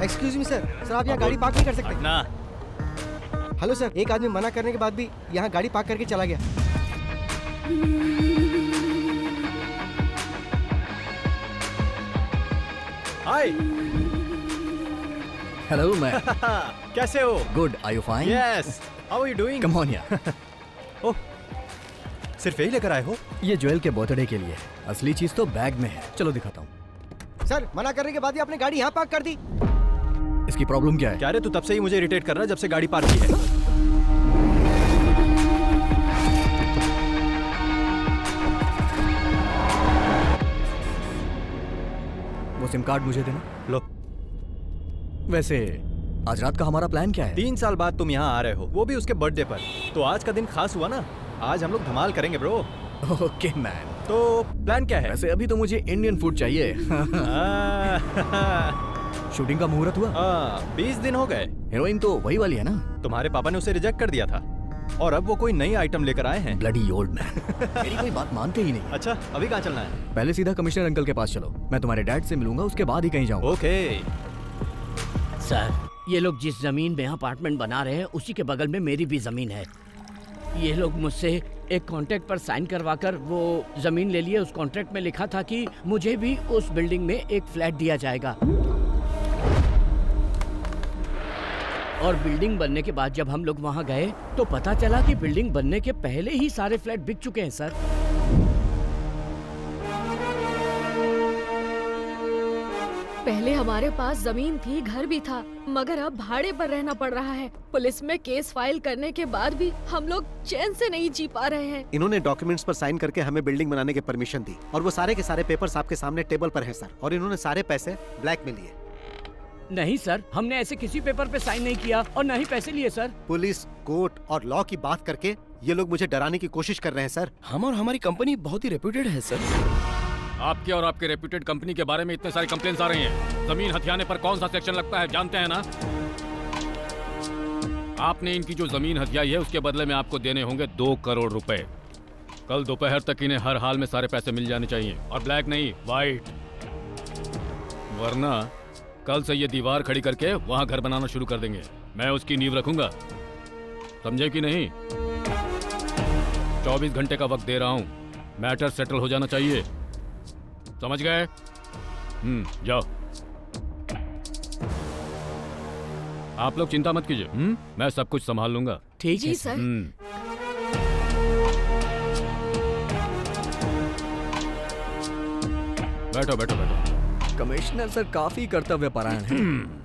Excuse me sir, आप यहाँ गाड़ी पार्क नहीं कर सकते? ना। हेलो सर, एक आदमी मना करने के बाद भी यहाँ गाड़ी पार्क करके चला गया। हाय। हेलो मैं कैसे हो? Good, are you fine? Yes, how are you doing? Come on यार। ओह, सिर्फ यही लेकर आए हो? ये ज्वेल के बर्थडे के लिए, असली चीज तो बैग में है। चलो दिखाता हूँ। सर, मना करने के बाद ही आपने गाड़ी यहाँ पार्क कर दी। इसकी प्रॉब्लम क्या है? क्या रे, तू तब से ही मुझे इरिटेट कर रहा है जब से गाड़ी पार्क की है। वो सिम कार्ड मुझे देना। लो। वैसे आज रात का हमारा प्लान क्या है? 3 साल बाद तुम यहाँ आ रहे हो, वो भी उसके बर्थडे पर। तो आज का दिन खास हुआ ना। आज हम लोग धमाल करेंगे ब्रो। Okay man. तो प्लान क्या है? वैसे अभी तो मुझे इंडियन फूड चाहिए। शूटिंग का मुहूर्त हुआ? 20 दिन हो गए। हीरोइन तो वही वाली है ना? तुम्हारे पापा ने उसे रिजेक्ट कर दिया था और अब वो कोई नई आइटम लेकर आए हैं। Bloody old man. मेरी कोई बात मानते ही नहीं। अच्छा, अभी कहाँ चलना है? पहले सीधा कमिश्नर अंकल के पास चलो। मैं तुम्हारे डैड से मिलूंगा, उसके बाद ही कहीं जाऊंगा। ओके। सर, ये लोग जिस जमीन में अपार्टमेंट बना रहे हैं उसी के बगल में मेरी भी जमीन है। ये लोग मुझसे एक कॉन्ट्रैक्ट पर साइन करवाकर वो जमीन ले लिए। उस कॉन्ट्रैक्ट में लिखा था कि मुझे भी उस बिल्डिंग में एक फ्लैट दिया जाएगा। और बिल्डिंग बनने के बाद जब हम लोग वहाँ गए तो पता चला कि बिल्डिंग बनने के पहले ही सारे फ्लैट बिक चुके हैं सर। पहले हमारे पास जमीन थी, घर भी था, मगर अब भाड़े पर रहना पड़ रहा है। पुलिस में केस फाइल करने के बाद भी हम लोग चैन से नहीं जी पा रहे हैं। इन्होंने डॉक्यूमेंट्स पर साइन करके हमें बिल्डिंग बनाने की परमिशन दी और वो सारे के सारे पेपर्स आपके सामने टेबल पर हैं सर। और इन्होंने सारे पैसे ब्लैक में लिए। नहीं सर, हमने ऐसे किसी पेपर पे साइन नहीं किया और न ही पैसे लिए सर। पुलिस, कोर्ट और लॉ की बात करके ये लोग मुझे डराने की कोशिश कर रहे हैं सर। हम और हमारी कंपनी बहुत ही रेप्यूटेड है सर। आपके और आपके रेप्यूटेड कंपनी के बारे में इतने सारे कंप्लेंट्स आ रही हैं। जमीन हथियाने पर कौन सा सेक्शन लगता है जानते हैं ना? आपने इनकी जो जमीन हथियाई है उसके बदले में आपको देने होंगे 2 करोड़ रुपए। कल दोपहर तक इन्हें हर हाल में सारे पैसे मिल जाने चाहिए और ब्लैक नहीं, व्हाइट। वरना कल से ये दीवार खड़ी करके वहां घर बनाना शुरू कर देंगे। मैं उसकी नींव रखूंगा, समझे कि नहीं? 24 घंटे का वक्त दे रहा हूं, मैटर सेटल हो जाना चाहिए, समझ गए? जाओ। आप लोग चिंता मत कीजिए, मैं सब कुछ संभाल लूंगा। ठीक है सर। बैठो बैठो बैठो। कमिश्नर सर काफी कर्तव्यपरायण हैं।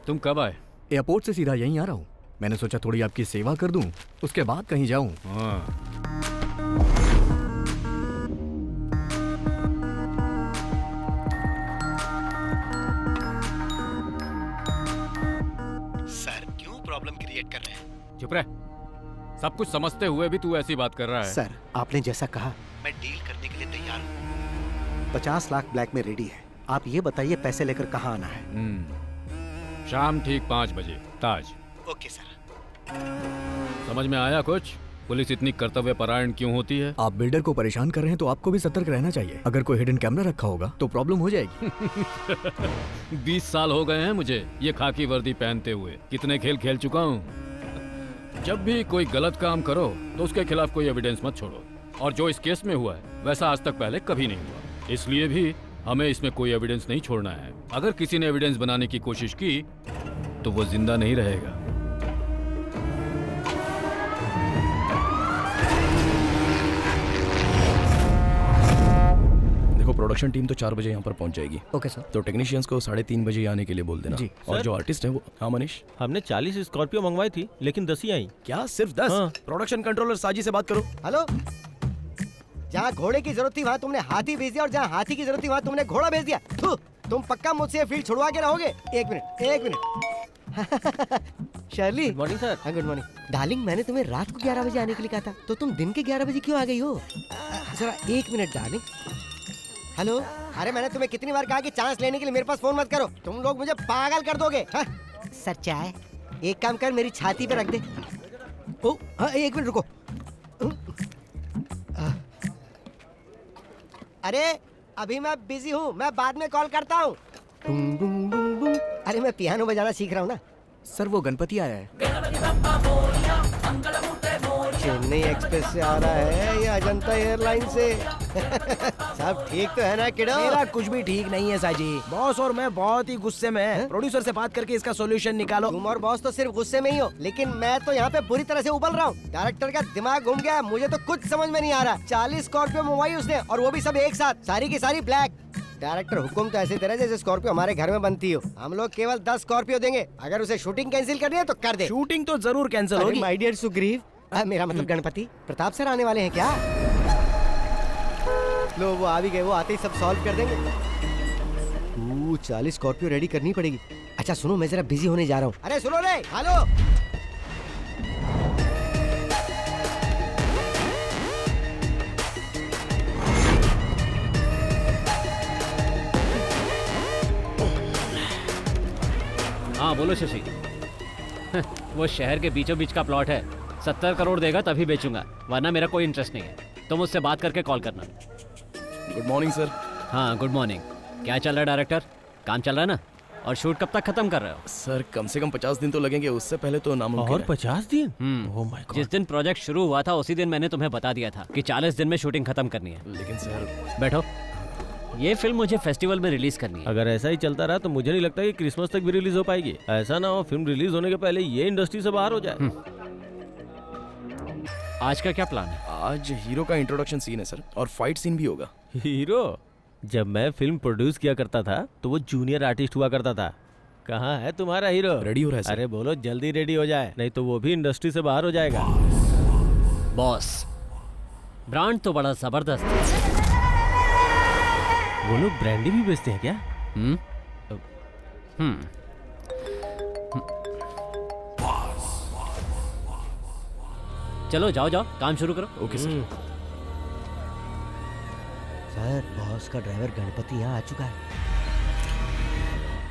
तुम कब आए? एयरपोर्ट से सीधा यहीं आ रहा हूँ। मैंने सोचा थोड़ी आपकी सेवा कर दूं, उसके बाद कहीं जाऊं। सर, क्यों प्रॉब्लम क्रिएट कर रहे हैं? चुप रह। सब कुछ समझते हुए भी तू ऐसी बात कर रहा है। सर, आपने जैसा कहा मैं डील करने के लिए तैयार हूँ। 50 लाख ब्लैक में रेडी है। आप ये बताइए पैसे लेकर कहाँ आना है? शाम ठीक 5 बजे, ताज। Okay sir. समझ में आया कुछ? पुलिस इतनी कर्तव्य परायण क्यों होती है? आप बिल्डर को परेशान कर रहे हैं तो आपको भी सतर्क रहना चाहिए। अगर कोई हिडन कैमरा रखा होगा तो प्रॉब्लम हो जाएगी। 20 साल हो गए हैं मुझे ये खाकी वर्दी पहनते हुए। कितने खेल खेल चुका हूँ। जब भी कोई गलत काम करो तो उसके खिलाफ कोई एविडेंस मत छोड़ो, और जो इस केस में हुआ है वैसा आज तक पहले कभी नहीं हुआ। इसलिए भी हमें इसमें कोई एविडेंस नहीं छोड़ना है। अगर किसी ने एविडेंस बनाने की कोशिश की तो वो जिंदा नहीं रहेगा। देखो, प्रोडक्शन टीम तो 4 बजे यहाँ पर पहुँच जाएगी। Okay sir. तो टेक्नीशियंस को 3:30 बजे आने के लिए बोल देना। जी। और जो आर्टिस्ट है वो, हाँ मनीष, हमने 40 स्कॉर्पियो मंगवाई थी लेकिन 10 ही आई। क्या सिर्फ 10? हाँ। प्रोडक्शन कंट्रोलर साजी से बात करो। हेलो, जहाँ घोड़े की जरूरत थी वहाँ तुमने हाथी भेज दिया, और जहाँ हाथी की जरूरत थी वहाँ तुमने घोड़ा भेज दिया। थू, तुम पक्का मुझसे ये फील्ड छुड़वा के रहोगे? एक minute. Shirley, good morning sir. हाँ गुड मॉर्निंग। डार्लिंग, मैंने तुम्हें रात को 11 बजे आने के लिए कहा था, तो तुम दिन के 11 बजे क्यों आ गई हो? जरा 1 मिनट डार्लिंग। हेलो, अरे मैंने तुम्हें कितनी बार कहा कि चांस लेने के लिए मेरे पास फोन मत करो, तुम लोग मुझे पागल कर दोगे। हाँ? सर चाय एक काम कर, मेरी छाती पे रख दे। ओ हाँ, 1 मिनट रुको। अरे अभी मैं बिजी हूँ, मैं बाद में कॉल करता हूँ। अरे मैं पियानो बजाना सीख रहा हूँ ना। सर वो गणपति आया है। चेन्नई एक्सप्रेस से आ रहा है या अजंता एयरलाइन से? सब ठीक तो है ना किडो? मेरा कुछ भी ठीक नहीं है साजी। बॉस और मैं बहुत ही गुस्से में हैं। प्रोड्यूसर से बात करके इसका सॉल्यूशन निकालो। तुम और बॉस तो सिर्फ गुस्से में ही हो, लेकिन मैं तो यहाँ पे बुरी तरह से उबल रहा हूँ। डायरेक्टर का दिमाग घूम गया, मुझे तो कुछ समझ में नहीं आ रहा। 40 स्कॉर्पियो मंगवाई उसने, और वो भी सब एक साथ, सारी की सारी ब्लैक। डायरेक्टर हुक्म तो ऐसे दे रहे जैसे स्कॉर्पियो हमारे घर में बनती हो। हम लोग केवल 10 स्कॉर्पियो देंगे, अगर उसे शूटिंग कैंसिल करनी है तो कर दे। शूटिंग तो जरूर कैंसिल होगी। माय डियर सुग्रीव, मेरा मतलब गणपति प्रताप सर आने वाले हैं क्या? लो वो आ भी गए, वो आते ही सब सॉल्व कर देंगे। 40 स्कॉर्पियो रेडी करनी पड़ेगी। अच्छा सुनो, मैं जरा बिजी होने जा रहा हूँ। अरे सुनो रे, हेलो। हाँ बोलो शशि। वो शहर के बीचों बीच का प्लॉट है, 70 करोड़ देगा तभी बेचूंगा, वरना मेरा कोई इंटरेस्ट नहीं है। तुम मुझसे बात करके कॉल करना। Good morning sir. हाँ गुड मॉर्निंग। क्या चल रहा है डायरेक्टर? काम चल रहा है ना? और शूट कब तक खत्म कर रहे हो? सर कम से कम 50 दिन तो लगेंगे, उससे पहले तो नामुमकिन और है। 50 दिन? Oh my God. जिस दिन प्रोजेक्ट शुरू हुआ था उसी दिन मैंने तुम्हें बता दिया था कि 40 दिन में शूटिंग खत्म करनी है। लेकिन सर, बैठो। ये फिल्म मुझे फेस्टिवल में रिलीज करनी है। अगर ऐसा ही चलता रहा तो मुझे नहीं लगता कि क्रिसमस तक भी रिलीज हो पाएगी। ऐसा ना हो फिल्म रिलीज होने के पहले ये इंडस्ट्री से बाहर हो जाए। आज का क्या प्लान है? आज हीरो का इंट्रोडक्शन सीन है सर, और फाइट सीन भी होगा। हीरो? जब मैं फिल्म प्रोड्यूस किया करता था तो वो जूनियर आर्टिस्ट हुआ करता था। कहाँ है तुम्हारा हीरो? रेडी हो रहा है सर। अरे बोलो जल्दी रेडी हो जाए, नहीं तो वो भी इंडस्ट्री से बाहर हो जाएगा। बॉस, ब्रांड तो बड़ा जबरदस्त है। वो लोग ब्रांडी भी बेचते हैं क्या? चलो जाओ जाओ, काम शुरू करो। Okay sir. सर बॉस का ड्राइवर गणपति यहाँ आ चुका है।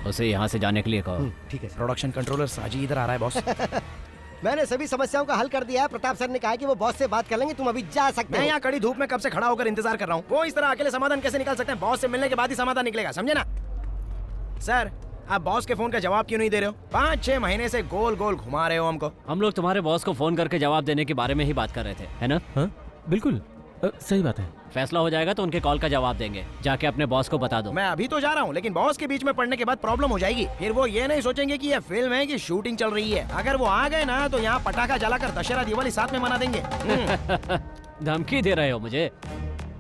उसे यहाँ से जाने के लिए कहो। ठीक है सर। प्रोडक्शन कंट्रोलर साजी इधर आ रहा है बॉस। मैंने सभी समस्याओं का हल कर दिया है। प्रताप सर ने कहा कि वो बॉस से बात कर लेंगे, तुम अभी जा सकते मैं हो। यहाँ कड़ी धूप में कब से खड़ा होकर इंतजार कर रहा हूँ। वो इस तरह अकेले समाधान कैसे निकाल सकते हैं? बॉस से मिलने के बाद ही समाधान निकलेगा, समझे ना? सर आप बॉस के फोन का जवाब क्यों नहीं दे रहे हो? 5-6 महीने से गोल गोल घुमा रहे हो हमको। हम लोग तुम्हारे बॉस को फोन करके जवाब देने के बारे में ही बात कर रहे थे, है ना? हाँ बिल्कुल, सही बात है। फैसला हो जाएगा तो उनके कॉल का जवाब देंगे। जाके अपने बॉस को बता दो। मैं अभी तो जा रहा हूँ, लेकिन बॉस के बीच में पड़ने के बाद प्रॉब्लम हो जाएगी। फिर वो ये नहीं सोचेंगे कि ये फिल्म है कि शूटिंग चल रही है। अगर वो आ गए ना तो यहाँ पटाखा जलाकर दशहरा दिवाली साथ में मना देंगे। धमकी दे रहे हो मुझे?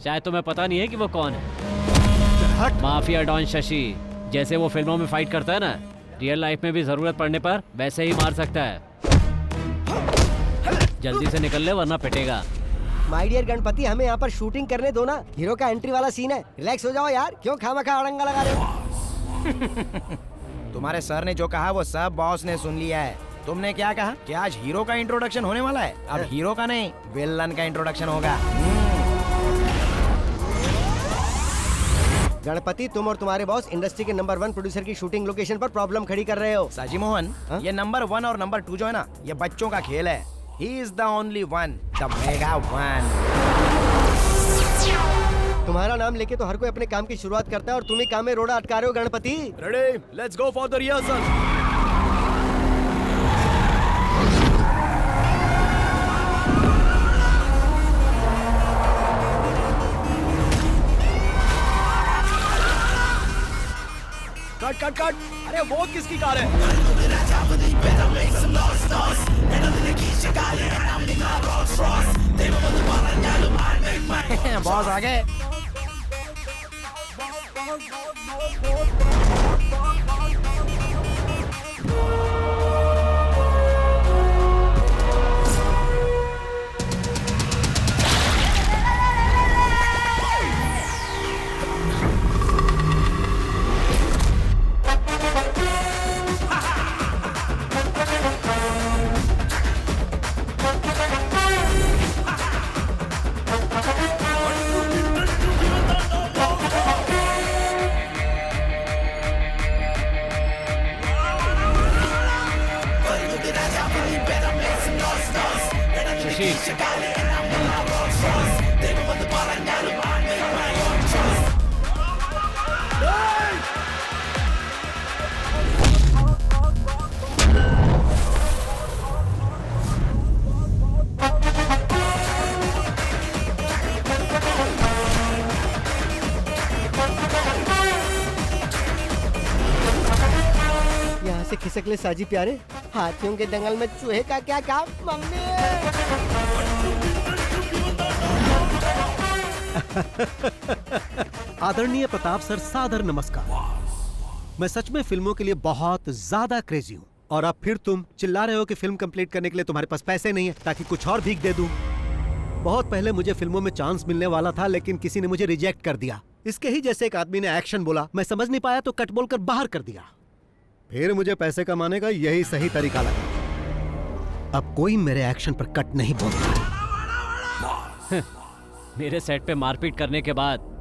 शायद तुम्हें पता नहीं है कि वो कौन है। Mafia don Shashi. जैसे वो फिल्मों में फाइट करता है ना, रियल लाइफ में भी जरूरत पड़ने पर वैसे ही मार सकता है। जल्दी से निकल ले वरना पिटेगा। माय डियर गणपति, हमें यहाँ पर शूटिंग करने दो ना। हीरो का एंट्री वाला सीन है, रिलैक्स हो जाओ यार। क्यों खामखा अड़ंगा लगा रहे हो? तुम्हारे सर ने जो कहा वो सब बॉस ने सुन लिया है। तुमने क्या कहा कि आज हीरो का इंट्रोडक्शन होने वाला है? अब हीरो का नहीं, विलन का इंट्रोडक्शन होगा। गणपति, तुम और तुम्हारे बॉस इंडस्ट्री के नंबर 1 प्रोड्यूसर की शूटिंग लोकेशन पर प्रॉब्लम खड़ी कर रहे हो। साजी मोहन, ये नंबर 1 और नंबर 2 जो है ना, ये बच्चों का खेल है। He is the only one, the mega one. तुम्हारा नाम लेके तो हर कोई अपने काम की शुरुआत करता है और तुम ही काम में रोड़ा अटका रहे हो Ganpati. Ready? Let's go for the rehearsal. Cut cut cut. अरे वो किसकी कार है? बॉस आ गए। यहाँ से खिसक ले साजी प्यारे, हाथियों के दंगल में चूहे का क्या काम। मम्मी आदरणीय प्रताप सर, सादर नमस्कार। मैं सच में फिल्मों के लिए बहुत ज्यादा क्रेजी हूँ और अब फिर तुम चिल्ला रहे हो कि फिल्म कंप्लीट करने के लिए तुम्हारे पास पैसे नहीं है ताकि कुछ और भीख दे दूं। बहुत पहले मुझे फिल्मों में चांस मिलने वाला था लेकिन किसी ने मुझे रिजेक्ट कर दिया। इसके ही जैसे एक आदमी ने एक्शन बोला, मैं समझ नहीं पाया तो कट बोलकर बाहर कर दिया। फिर मुझे पैसे कमाने का यही सही तरीका लगा। अब कोई मेरे एक्शन पर कट नहीं बोलता। मेरे सेट पे मारपीट करने के बाद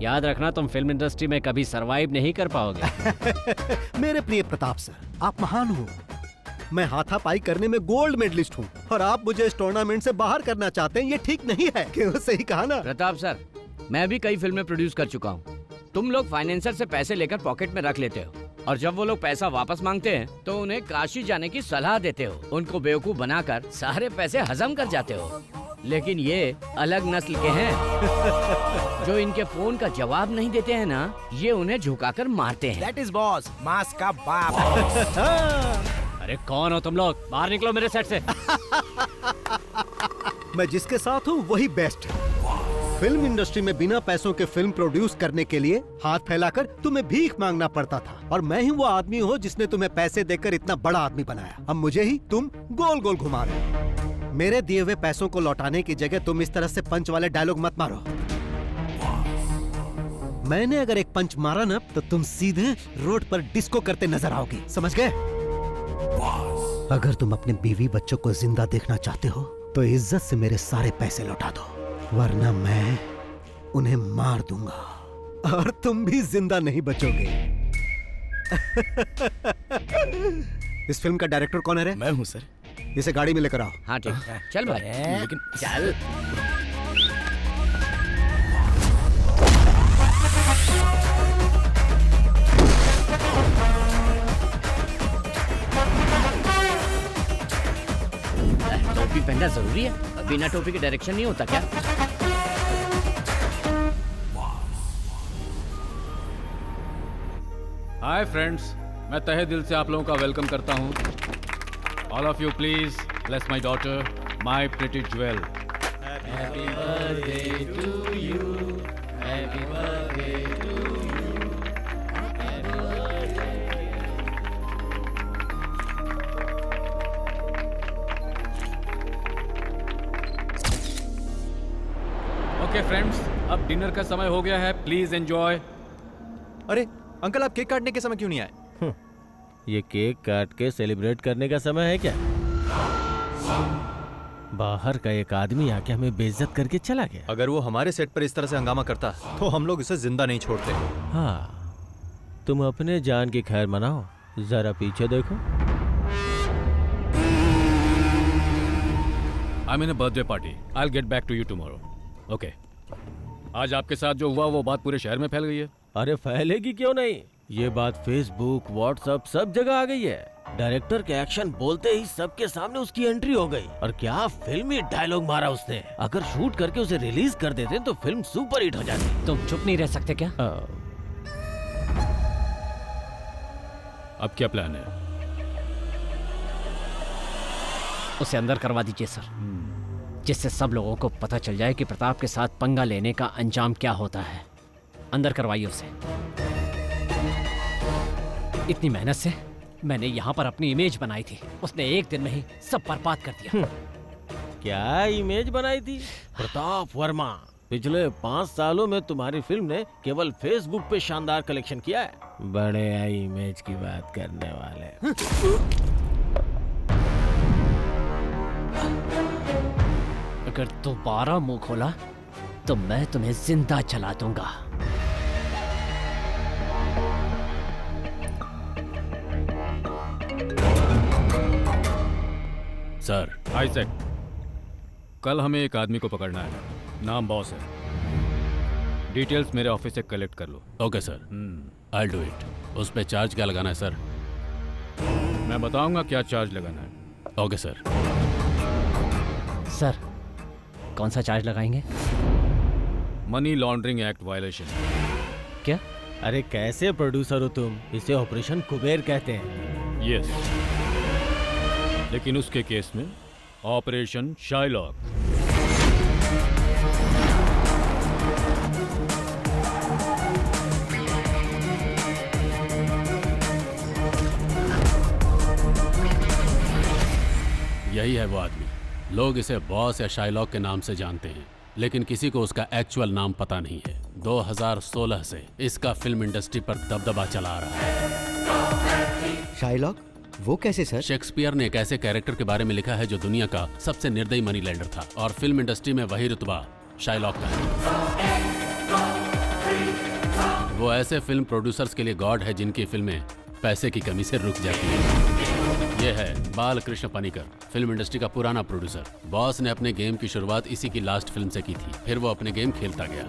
याद रखना, तुम फिल्म इंडस्ट्री में कभी सरवाइव नहीं कर पाओगे। मेरे प्रिय प्रताप सर, आप महान हो। मैं हाथापाई करने में गोल्ड मेडलिस्ट हूँ और आप मुझे इस टूर्नामेंट से बाहर करना चाहते हैं, ये ठीक नहीं है। क्यों? सही कहा ना प्रताप सर, मैं भी कई फिल्में प्रोड्यूस कर चुका हूँ। तुम लोग फाइनेंसर से पैसे लेकर पॉकेट में रख लेते हो और जब वो लोग पैसा वापस मांगते हैं तो उन्हें काशी जाने की सलाह देते हो। उनको बेवकूफ बनाकर सारे पैसे हजम कर जाते हो। लेकिन ये अलग नस्ल के हैं जो इनके फोन का जवाब नहीं देते हैं ना, ये उन्हें झुकाकर मारते हैं। That is boss, मास का बाप। अरे कौन हो तुम लोग? बाहर निकलो मेरे सेट से। मैं जिसके साथ हूँ वही बेस्ट है। फिल्म इंडस्ट्री में बिना पैसों के फिल्म प्रोड्यूस करने के लिए हाथ फैलाकर तुम्हें भीख मांगना पड़ता था और मैं ही वो आदमी हूँ जिसने तुम्हें पैसे देकर इतना बड़ा आदमी बनाया। अब मुझे ही तुम गोल गोल घुमा रहे हो। मेरे दिए हुए पैसों को लौटाने की जगह तुम इस तरह से पंच वाले डायलॉग मत मारो। मैंने अगर एक पंच मारा ना तो तुम सीधे रोड पर डिस्को करते नजर आओगे, समझ गए? अगर तुम अपने बीवी बच्चों को जिंदा देखना चाहते हो तो इज्जत से मेरे सारे पैसे लौटा दो, वरना मैं उन्हें मार दूंगा और तुम भी जिंदा नहीं बचोगे। इस फिल्म का डायरेक्टर कौन है रे? मैं हूँ सर। इसे गाड़ी में लेकर आओ। हाँ ठीक, चल भाई। लेकिन चल। टोपी पहनना जरूरी है, बिना टोपी के डायरेक्शन नहीं होता क्या? हाय फ्रेंड्स, मैं तहे दिल से आप लोगों का वेलकम करता हूँ। All of you please bless my daughter, my pretty jewel. Happy birthday to you, happy birthday to you. Okay friends, अब डिनर का समय हो गया है, प्लीज एंजॉय। अरे अंकल, आप केक काटने के समय क्यों नहीं आए? ये केक काट के सेलिब्रेट करने का समय है क्या? बाहर का एक आदमी आके हमें बेइज्जत करके चला गया। अगर वो हमारे सेट पर इस तरह से हंगामा करता तो हम लोग इसे जिंदा नहीं छोड़ते। हाँ, तुम अपने जान की खैर मनाओ, जरा पीछे देखो। I mean birthday party. I will get back to you tomorrow. Okay. आज आपके साथ जो हुआ वो बात पूरे शहर में फैल गई है। अरे फैलेगी क्यों नहीं, ये बात फेसबुक व्हाट्सएप सब जगह आ गई है। डायरेक्टर के एक्शन बोलते ही सबके सामने उसकी एंट्री हो गई। और क्या फिल्मी डायलॉग मारा उसने। अगर शूट करके उसे रिलीज कर देते तो फिल्म सुपर हिट हो जाती। तुम चुप नहीं रह सकते क्या? अब क्या प्लान है? उसे अंदर करवा दीजिए सर, जिससे सब लोगों को पता चल जाए कि प्रताप के साथ पंगा लेने का अंजाम क्या होता है। अंदर करवाइए उसे। इतनी मेहनत से मैंने यहाँ पर अपनी इमेज बनाई थी, उसने एक दिन में ही सब बर्बाद कर दिया। क्या इमेज बनाई थी? प्रताप वर्मा, पिछले 5 सालों में तुम्हारी फिल्म ने केवल फेसबुक पे शानदार कलेक्शन किया है। बड़े आई इमेज की बात करने वाले। अगर दोबारा मुंह खोला तो मैं तुम्हें जिंदा जला दूंगा। सर, आइजैक, कल हमें एक आदमी को पकड़ना है। नाम बॉस है। डिटेल्स मेरे ऑफिस से कलेक्ट कर लो। Okay sir, I will do it. उस पे चार्ज क्या लगाना है सर? मैं बताऊंगा क्या चार्ज लगाना है। Okay sir. सर, कौन सा चार्ज लगाएंगे? Money laundering act violation. क्या? अरे कैसे प्रोड्यूसर हो तुम? इसे ऑपरेशन कुबेर कहते हैं। यस, लेकिन उसके केस में ऑपरेशन शाइलॉक। यही है वो आदमी। लोग इसे बॉस या शाइलॉक के नाम से जानते हैं, लेकिन किसी को उसका एक्चुअल नाम पता नहीं है। 2016 से इसका फिल्म इंडस्ट्री पर दबदबा चला आ रहा है। शाइलॉक? वो कैसे सर? शेक्सपियर ने एक ऐसे कैरेक्टर के बारे में लिखा है जो दुनिया का सबसे निर्दयी मनी लेंडर था, और फिल्म इंडस्ट्री में वही रुतबा शाइलॉक का है। वो ऐसे फिल्म प्रोड्यूसर्स के लिए गॉड है जिनकी फिल्में पैसे की कमी से रुक जाती है। ये है बालकृष्ण पनिकर, फिल्म इंडस्ट्री का पुराना प्रोड्यूसर। बॉस ने अपने गेम की शुरुआत इसी की लास्ट फिल्म से की थी। फिर वो अपने गेम खेलता गया।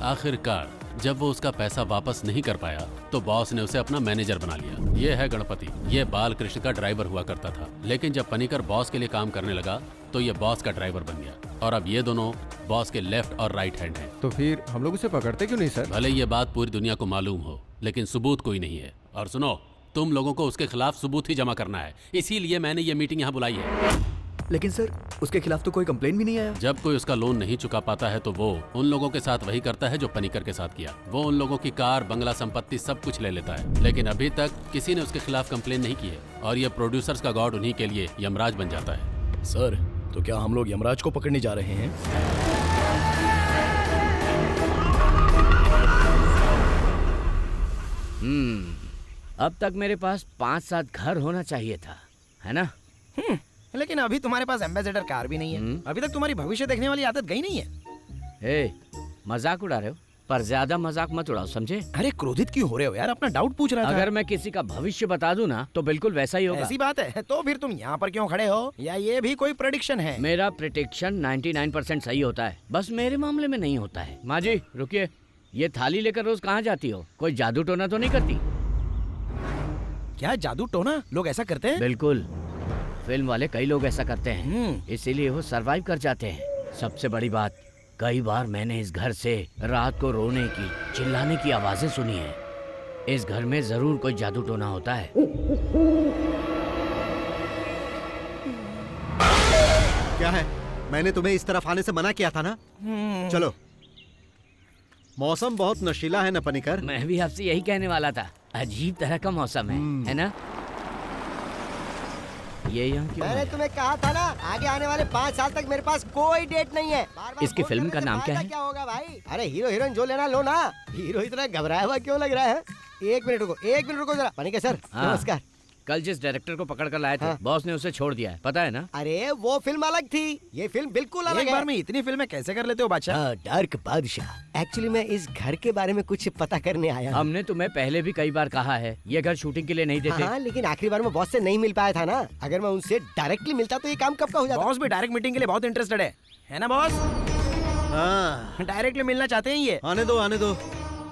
आखिरकार जब वो उसका पैसा वापस नहीं कर पाया तो बॉस ने उसे अपना मैनेजर बना लिया। ये है गणपति, ये बालकृष्ण का ड्राइवर हुआ करता था। लेकिन जब पनिकर बॉस के लिए काम करने लगा तो ये बॉस का ड्राइवर बन गया, और अब ये दोनों बॉस के लेफ्ट और राइट हैंड हैं। तो फिर हम लोग उसे पकड़ते क्यों नहीं सर? भले ये बात पूरी दुनिया को मालूम हो, लेकिन सबूत कोई नहीं है। और सुनो, तुम लोगों को उसके खिलाफ सबूत ही जमा करना है, इसीलिए मैंने ये मीटिंग यहाँ बुलाई है। लेकिन सर, उसके खिलाफ तो कोई कंप्लेंट भी नहीं आया। जब कोई उसका लोन नहीं चुका पाता है तो वो उन लोगों के साथ वही करता है जो पनिकर के साथ किया। वो उन लोगों की कार, बंगला, संपत्ति सब कुछ ले लेता है, लेकिन अभी तक किसी ने उसके खिलाफ कंप्लेन नहीं की है। और ये प्रोड्यूसर्स का गॉड उन्हीं के लिए यमराज बन जाता है। सर, तो क्या हम लोग यमराज को पकड़ने जा रहे हैं? अब तक मेरे पास 5-7 घर होना चाहिए था, है ना? लेकिन अभी तुम्हारे पास एम्बेसडर कार भी नहीं है। अभी तक तुम्हारी भविष्य देखने वाली आदत गई नहीं है। ए, मजाक उड़ा रहे हो, पर ज्यादा मजाक मत उड़ाओ, समझे? अरे क्रोधित क्यों हो रहे हो यार? अपना डाउट पूछ रहा था। अगर मैं किसी का भविष्य बता दूं ना तो बिल्कुल वैसा ही होगा। ऐसी बात है तो फिर तुम यहाँ पर क्यों खड़े हो? या ये भी कोई प्रेडिक्शन है? मेरा प्रेडिक्शन 99% सही होता है, बस मेरे मामले में नहीं होता है। माँ जी रुकिए, ये थाली लेकर रोज कहाँ जाती हो? कोई जादू टोना तो नहीं करती? क्या जादू टोना? लोग ऐसा करते हैं? बिल्कुल, फिल्म वाले कई लोग ऐसा करते हैं, इसीलिए वो सरवाइव कर जाते हैं। सबसे बड़ी बात, कई बार मैंने इस घर से रात को रोने की, चिल्लाने की आवाजें सुनी है। इस घर में जरूर कोई जादू टोना होता है। क्या है? मैंने तुम्हें इस तरफ आने से मना किया था ना। चलो, मौसम बहुत नशीला है ना पनिकर? मैं भी आपसे यही कहने वाला था, अजीब तरह का मौसम है ना? ये यहाँ क्यों मैंने है? तुम्हें कहा था ना, आगे आने वाले 5 साल तक मेरे पास कोई डेट नहीं है। बार-बार इसकी फोन फिल्म करने का से नाम क्या फायदा है? क्या होगा भाई? अरे हीरो हीरोइन जो लेना लो ना। हीरो इतना घबराया हुआ क्यों लग रहा है? एक मिनट रुको जरा। पनिकर सर, हाँ। नमस्कार। कल जिस डायरेक्टर को पकड़ कर लाए थे, हाँ। बॉस ने उसे छोड़ दिया है, पता है ना? अरे वो फिल्म अलग थी, ये फिल्म बिल्कुल अलग एक है। बार में इतनी फिल्में कैसे कर लेते हो बादशाह? डार्क बादशाह। एक्चुअली मैं इस घर के बारे में कुछ पता करने आया हूँ। हमने तुम्हें पहले भी कई बार कहा है, ये घर शूटिंग के लिए नहीं देते। हाँ, लेकिन आखिरी बार मैं बॉस से नहीं मिल पाया था ना। अगर मैं उनसे डायरेक्टली मिलता तो ये काम कब का हो जाता। बॉस भी डायरेक्ट मीटिंग के लिए बहुत इंटरेस्टेड है ना बॉस? हाँ, डायरेक्टली मिलना चाहते हैं ये। आने दो आने दो।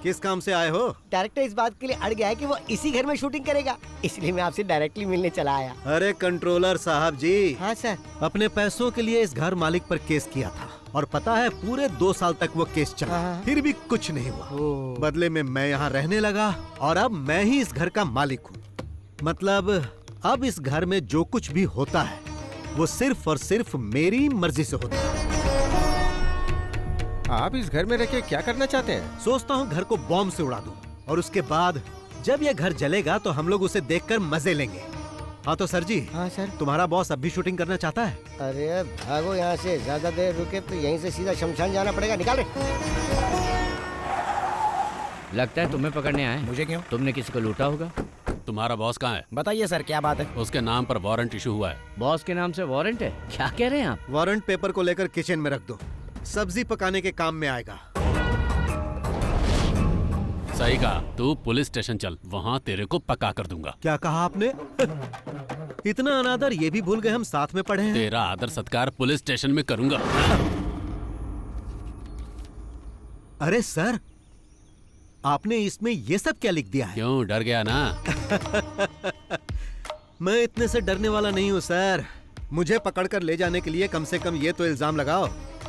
किस काम से आए हो? डायरेक्टर इस बात के लिए अड़ गया है कि वो इसी घर में शूटिंग करेगा, इसलिए मैं आपसे डायरेक्टली मिलने चला आया। अरे कंट्रोलर साहब जी। हाँ सर। अपने पैसों के लिए इस घर मालिक पर केस किया था और पता है पूरे 2 साल तक वो केस चला, फिर भी कुछ नहीं हुआ। बदले में मैं यहाँ रहने लगा और अब मैं ही इस घर का मालिक हूँ। मतलब अब इस घर में जो कुछ भी होता है वो सिर्फ और सिर्फ मेरी मर्जी से होता है। आप इस घर में रह के क्या करना चाहते हैं? सोचता हूँ घर को बॉम्ब से उड़ा दूं और उसके बाद जब ये घर जलेगा तो हम लोग उसे देखकर मजे लेंगे। हाँ तो सर जी। हाँ सर। तुम्हारा बॉस अब भी शूटिंग करना चाहता है? अरे भागो यहाँ से, ज्यादा देर रुके तो यहीं से सीधा शमशान जाना पड़ेगा। निकाल रहे। लगता है तुम्हें पकड़ने आए। मुझे क्यों? तुमने किसी को लूटा होगा। तुम्हारा बॉस कहाँ है? बताइए सर, क्या बात है? उसके नाम पर वारंट इशू हुआ है। बॉस के नाम से वारंट है? क्या कह रहे हैं आप? वारंट पेपर को लेकर किचन में रख दो, सब्जी पकाने के काम में आएगा। सही कहा, तू पुलिस स्टेशन चल, वहाँ तेरे को पका कर दूंगा। क्या कहा आपने? इतना अनादर ये भी भूल गए हम साथ में पढ़े हैं। तेरा आदर सत्कार पुलिस स्टेशन में करूंगा। अरे सर, आपने इसमें ये सब क्या लिख दिया है? क्यों, डर गया ना? मैं इतने से डरने वाला नहीं हूँ सर। मुझे पकड़कर ले जाने के लिए कम से कम ये तो इल्जाम लगाओ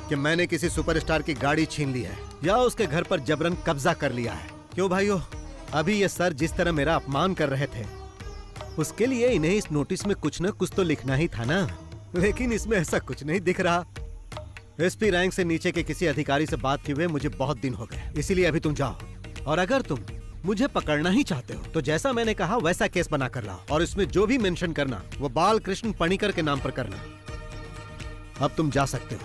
कि मैंने किसी सुपरस्टार की गाड़ी छीन ली है या उसके घर पर जबरन कब्जा कर लिया है। क्यों भाइयों, अभी ये सर जिस तरह मेरा अपमान कर रहे थे उसके लिए इन्हें इस नोटिस में कुछ न कुछ तो लिखना ही था ना, लेकिन इसमें ऐसा कुछ नहीं दिख रहा। एसपी रैंक से नीचे के किसी अधिकारी से बात किए हुए मुझे बहुत दिन हो गए, इसीलिए अभी तुम जाओ और अगर तुम मुझे पकड़ना ही चाहते हो तो जैसा मैंने कहा वैसा केस बना कर लाओ और इसमें जो भी मेंशन करना वो बालकृष्ण पणिकर के नाम पर करना। अब तुम जा सकते हो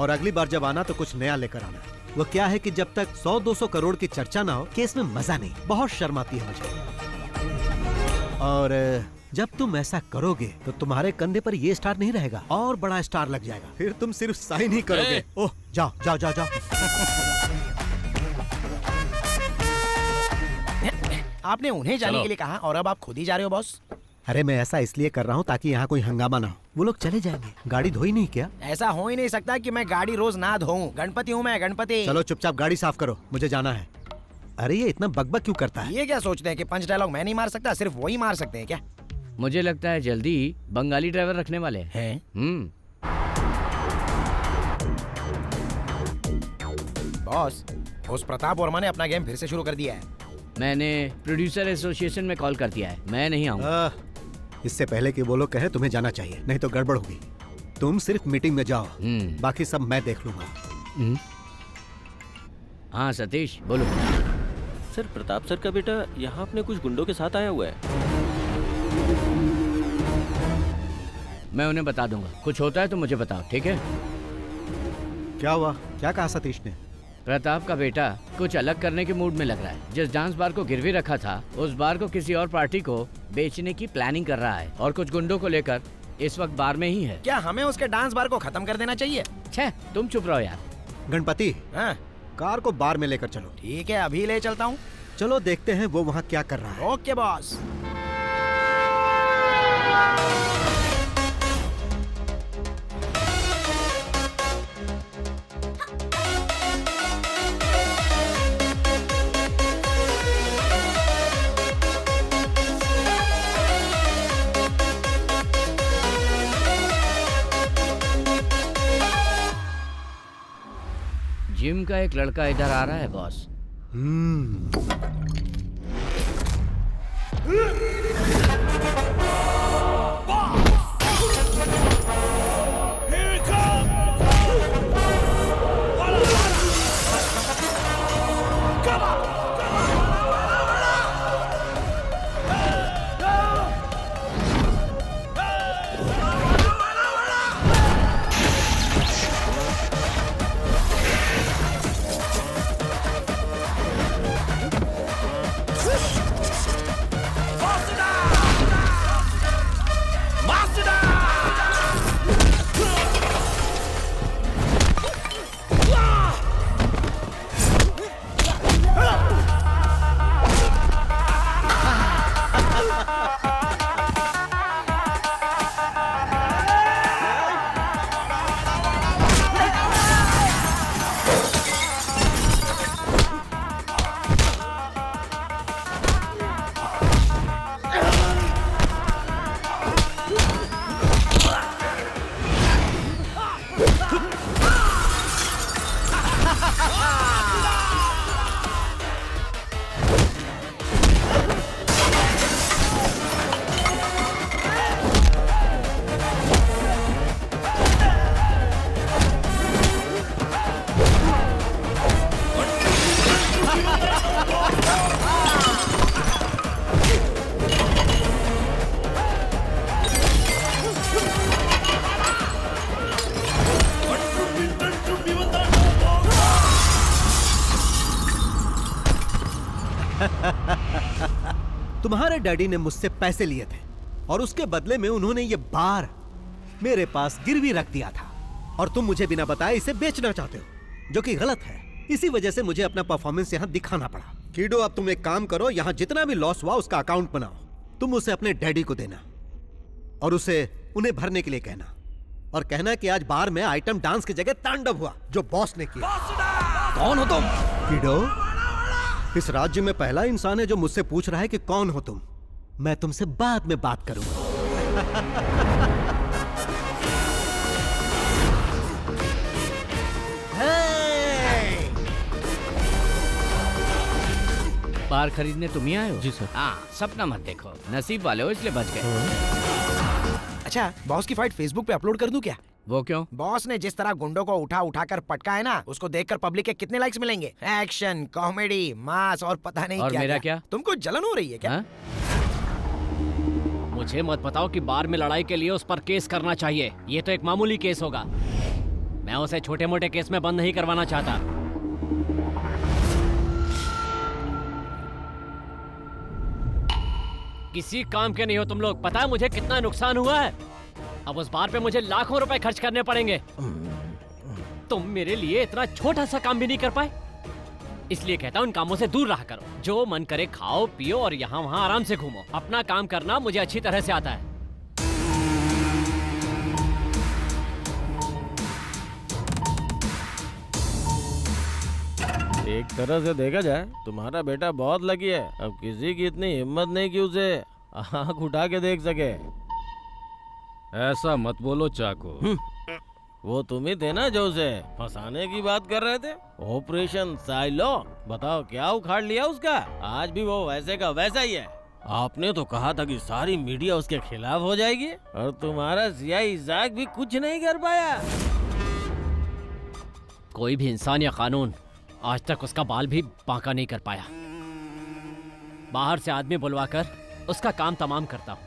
और अगली बार जब आना तो कुछ नया लेकर आना। वो क्या है कि जब तक 100-200 करोड़ की चर्चा ना हो केस में मजा नहीं, बहुत शर्म आती है मुझे। और जब तुम ऐसा करोगे तो तुम्हारे कंधे पर ये स्टार नहीं रहेगा और बड़ा स्टार लग जाएगा, फिर तुम सिर्फ साइन ही करोगे। ओह जाओ जाओ जाओ जाओ। आपने उन्हें जाने के लिए कहा और अब आप खुद ही जा रहे हो बॉस? अरे मैं ऐसा इसलिए कर रहा हूँ ताकि यहाँ कोई हंगामा ना हो। वो लोग चले जाएंगे। गाड़ी धोई नहीं क्या? ऐसा हो ही नहीं सकता कि मैं गाड़ी रोज ना धोऊं। गणपति हूँ मैं, गणपति। चलो चुपचाप गाड़ी साफ करो, मुझे जाना है। अरे ये इतना बकबक क्यों करता है? ये क्या सोचते हैं कि पंच डायलॉग मैं नहीं मार सकता, सिर्फ वही मार सकते हैं क्या? मुझे लगता है जल्दी ही बंगाली ड्राइवर रखने वाले हैं। बॉस, उस प्रताप वर्मा ने अपना गेम फिर से शुरू कर दिया है। मैंने प्रोड्यूसर एसोसिएशन में कॉल कर दिया है, मैं नहीं आऊंगा। इससे पहले कि वो लोग कहे तुम्हें जाना चाहिए, नहीं तो गड़बड़ होगी। तुम सिर्फ मीटिंग में जाओ, बाकी सब मैं देख लूंगा। हाँ सतीश बोलो। सर, प्रताप सर का बेटा यहाँ अपने कुछ गुंडों के साथ आया हुआ है। मैं उन्हें बता दूंगा, कुछ होता है तो मुझे बताओ, ठीक है? क्या हुआ? क्या कहा सतीश ने? प्रताप का बेटा कुछ अलग करने के मूड में लग रहा है। जिस डांस बार को गिरवी रखा था उस बार को किसी और पार्टी को बेचने की प्लानिंग कर रहा है और कुछ गुंडों को लेकर इस वक्त बार में ही है। क्या हमें उसके डांस बार को खत्म कर देना चाहिए? छे, तुम चुप रहो यार। गणपति, हाँ? कार को बार में लेकर चलो। ठीक है, अभी ले चलता हूँ। चलो देखते हैं वो वहाँ क्या कर रहा है। Okay boss. जिम का एक लड़का इधर आ रहा है बॉस। तुम्हारे डैडी ने मुझसे पैसे लिए थे और उसके बदले में उन्होंने ये बार मेरे पास गिरवी रख दिया था और तुम मुझे बिना बताए इसे बेचना चाहते हो, जो कि गलत है। इसी वजह से मुझे अपना परफॉर्मेंस यहाँ दिखाना पड़ा। कीडो, अब तुम एक काम करो, यहाँ जितना भी लॉस हुआ उसका अकाउंट बनाओ। तुम उसे अपने डैडी को देना और उसे उन्हें भरने के लिए कहना, और कहना कि आज बार में आइटम डांस की जगह तांडव हुआ जो बॉस ने किया। कौन हो तुम? कीडो, इस राज्य में पहला इंसान है जो मुझसे पूछ रहा है कि कौन हो तुम। मैं तुमसे बाद में बात करूंगा। बार खरीदने तुम ही आए हो? जी सर। हाँ, सपना मत देखो, नसीब वाले हो इसलिए बच गए। अच्छा, बॉस की फाइट फेसबुक पे अपलोड कर दूं क्या? वो क्यों? बॉस ने जिस तरह गुंडों को उठा उठा कर पटका है ना, उसको देखकर पब्लिक के कितने लाइक्स मिलेंगे। एक्शन, कॉमेडी, मास और पता नहीं और क्या मेरा क्या? तुमको जलन हो रही है क्या? मुझे मत बताओ कि बार में लड़ाई के लिए उस पर केस करना चाहिए। ये तो एक मामूली केस होगा। मैं उसे छोटे मोटे केस में बंद नहीं करवाना चाहता। किसी काम के नहीं हो तुम लोग। पता है मुझे कितना नुकसान हुआ है? अब उस बार पे मुझे लाखों रुपए खर्च करने पड़ेंगे। तुम मेरे लिए इतना छोटा सा काम भी नहीं कर पाए। इसलिए कहता हूँ इन कामों से दूर रहा करो। जो मन करे खाओ पियो और यहाँ वहाँ आराम से घूमो। अपना काम करना मुझे अच्छी तरह से आता है। एक तरह से देखा जाए तुम्हारा बेटा बहुत लकी है। अब किसी की इतनी हिम्मत नहीं कि उसे आँख उठा के देख सके। ऐसा मत बोलो चाको। वो तुम ही थे ना जो उसे फंसाने की बात कर रहे थे। ऑपरेशन साइलो, बताओ क्या उखाड़ लिया उसका। आज भी वो वैसे का वैसा ही है। आपने तो कहा था कि सारी मीडिया उसके खिलाफ हो जाएगी और तुम्हारा सियाही इज़ाक भी कुछ नहीं कर पाया। कोई भी इंसान या कानून आज तक उसका बाल भी बांका नहीं कर पाया। बाहर से आदमी बुलवाकर उसका काम तमाम करता हूँ।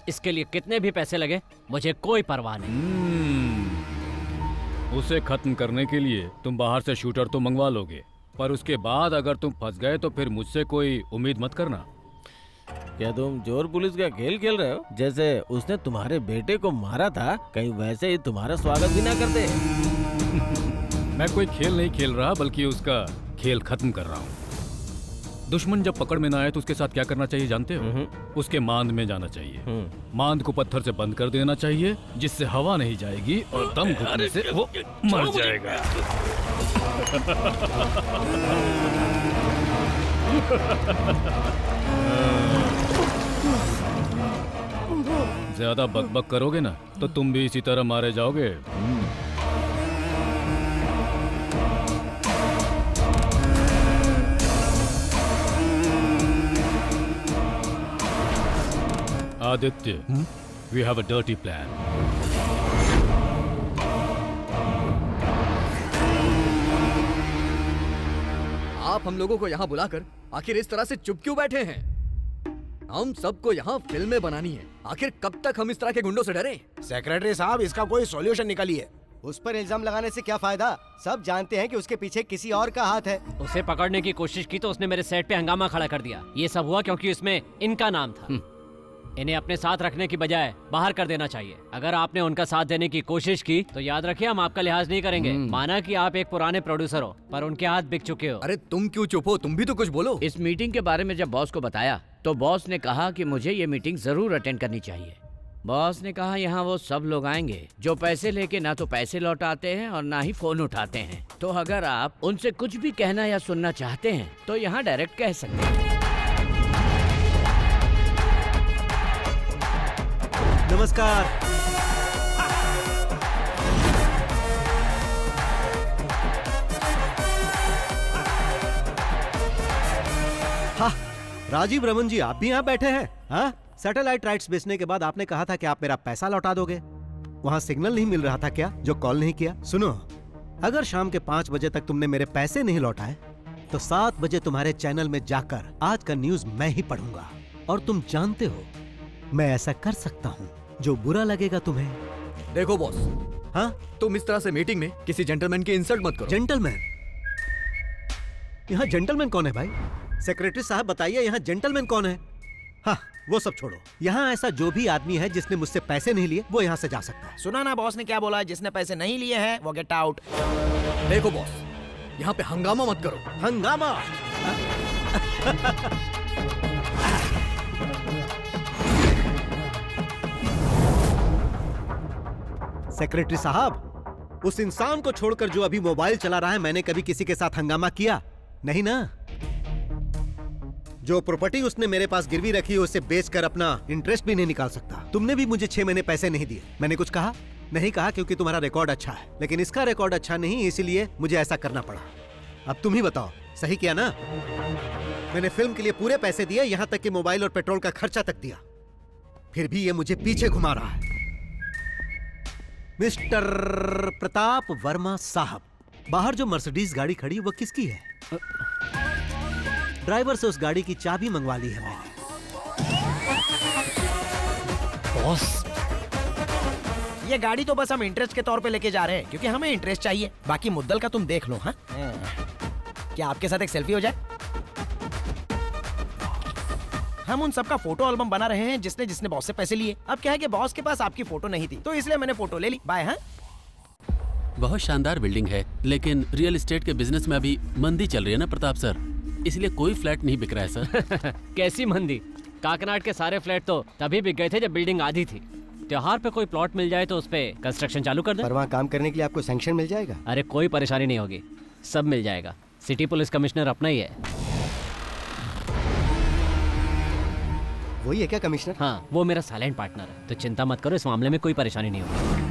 इसके लिए कितने भी पैसे लगे मुझे कोई परवाह नहीं। उसे खत्म करने के लिए तुम बाहर से शूटर तो मंगवा लोगे, पर उसके बाद अगर तुम फंस गए तो फिर मुझसे कोई उम्मीद मत करना। क्या तुम चोर पुलिस का खेल खेल रहे हो? जैसे उसने तुम्हारे बेटे को मारा था, कहीं वैसे ही तुम्हारा स्वागत भी ना करते। मैं कोई खेल नहीं खेल रहा, बल्कि उसका खेल खत्म कर रहा हूँ। दुश्मन जब पकड़ में ना आए तो उसके साथ क्या करना चाहिए जानते हो? उसके मांद में जाना चाहिए। मांद को पत्थर से बंद कर देना चाहिए, जिससे हवा नहीं जाएगी और दम घुटने से वो मर जाएगा। ज्यादा बकबक करोगे ना तो तुम भी इसी तरह मारे जाओगे। Aditya, we have a dirty plan. आप हम लोगों को यहाँ बुलाकर आखिर इस तरह से चुप क्यों बैठे हैं? हम सबको यहाँ फिल्में बनानी है। आखिर कब तक हम इस तरह के गुंडों से डरें? सेक्रेटरी साहब, इसका कोई सॉल्यूशन निकालिए। उस पर इल्जाम लगाने से क्या फायदा? सब जानते हैं कि उसके पीछे किसी और का हाथ है। उसे पकड़ने की कोशिश की तो उसने मेरे सेट पे हंगामा खड़ा कर दिया। ये सब हुआ क्योंकि इसमें इनका नाम था। इन्हें अपने साथ रखने की बजाय बाहर कर देना चाहिए। अगर आपने उनका साथ देने की कोशिश की तो याद रखिए हम आपका लिहाज नहीं करेंगे। माना कि आप एक पुराने प्रोड्यूसर हो, पर उनके हाथ बिक चुके हो। अरे तुम क्यों चुप हो? तुम भी तो कुछ बोलो। इस मीटिंग के बारे में जब बॉस को बताया तो बॉस ने कहा कि मुझे ये मीटिंग जरूर अटेंड करनी चाहिए। बॉस ने कहा यहाँ वो सब लोग आएंगे जो पैसे लेके ना तो पैसे लौटाते हैं और ना ही फोन उठाते हैं। तो अगर आप उनसे कुछ भी कहना या सुनना चाहते हैं तो यहाँ डायरेक्ट कह सकते हैं। नमस्कार। हाँ, राजीव रमन जी, आप भी यहाँ बैठे हैं? हाँ, सैटेलाइट राइट्स बेचने के बाद आपने कहा था कि आप मेरा पैसा लौटा दोगे। वहाँ सिग्नल नहीं मिल रहा था क्या जो कॉल नहीं किया? सुनो, अगर शाम के 5 बजे तक तुमने मेरे पैसे नहीं लौटाए तो 7 बजे तुम्हारे चैनल में जाकर आज का न्यूज मैं ही पढ़ूंगा। और तुम जानते हो मैं ऐसा कर सकता हूँ जो बुरा लगेगा तुम्हें। देखो बॉस, हाँ, तुम इस तरह से मीटिंग में किसी जेंटलमैन की इंसल्ट मत करो। जेंटलमैन? यहाँ जेंटलमैन कौन है भाई? सेक्रेटरी साहब बताइए यहाँ जेंटलमैन कौन है? हाँ वो सब छोड़ो, यहाँ ऐसा जो भी आदमी है जिसने मुझसे पैसे नहीं लिए वो यहाँ से जा सकता है। सुना ना बॉस ने क्या बोला, जिसने पैसे नहीं लिए हैं वो गेट आउट। देखो बॉस, यहाँ पे हंगामा मत करो। हंगामा? सेक्रेटरी साहब, उस इंसान को छोड़कर जो अभी मोबाइल चला रहा है, मैंने कभी किसी के साथ हंगामा किया नहीं ना? जो प्रॉपर्टी उसने मेरे पास गिरवी रखी है उसे बेचकर अपना इंटरेस्ट भी नहीं निकाल सकता। तुमने भी मुझे 6 महीने पैसे नहीं दिए। मैंने कुछ कहा नहीं? कहा क्योंकि तुम्हारा रिकॉर्ड अच्छा है, लेकिन इसका रिकॉर्ड अच्छा नहीं, इसीलिए मुझे ऐसा करना पड़ा। अब तुम ही बताओ, सही किया ना? मैंने फिल्म के लिए पूरे पैसे दिए, यहाँ तक कि मोबाइल और पेट्रोल का खर्चा तक दिया, फिर भी ये मुझे पीछे घुमा रहा है। मिस्टर प्रताप वर्मा साहब, बाहर जो मर्सिडीज गाड़ी खड़ी वो किसकी है? ड्राइवर से उस गाड़ी की चाबी मंगवा ली है मैंने। बॉस, ये गाड़ी तो बस हम इंटरेस्ट के तौर पे लेके जा रहे हैं क्योंकि हमें इंटरेस्ट चाहिए, बाकी मुद्दल का तुम देख लो। हाँ, क्या आपके साथ एक सेल्फी हो जाए? हम उन सबका फोटो एल्बम बना रहे हैं जिसने जिसने बॉस से पैसे लिए। अब क्या है कि बॉस के पास आपकी फोटो नहीं थी तो इसलिए मैंने फोटो ले ली। बाय। हाँ, बहुत शानदार बिल्डिंग है, लेकिन रियल एस्टेट के बिजनेस में अभी मंदी चल रही है ना प्रताप सर, इसलिए कोई फ्लैट नहीं बिक रहा है सर। कैसी मंदी? काकनाड के सारे फ्लैट तो तभी बिक गए थे जब बिल्डिंग आधी थी। त्योहार पे कोई प्लॉट मिल जाए तो उस पे कंस्ट्रक्शन चालू कर दे। पर वहाँ काम करने के लिए आपको सैंक्शन मिल जाएगा? अरे कोई परेशानी नहीं होगी, सब मिल जाएगा। सिटी पुलिस कमिश्नर अपना ही है। वही है क्या कमिश्नर? हाँ, वो मेरा साइलेंट पार्टनर है, तो चिंता मत करो, इस मामले में कोई परेशानी नहीं होगी।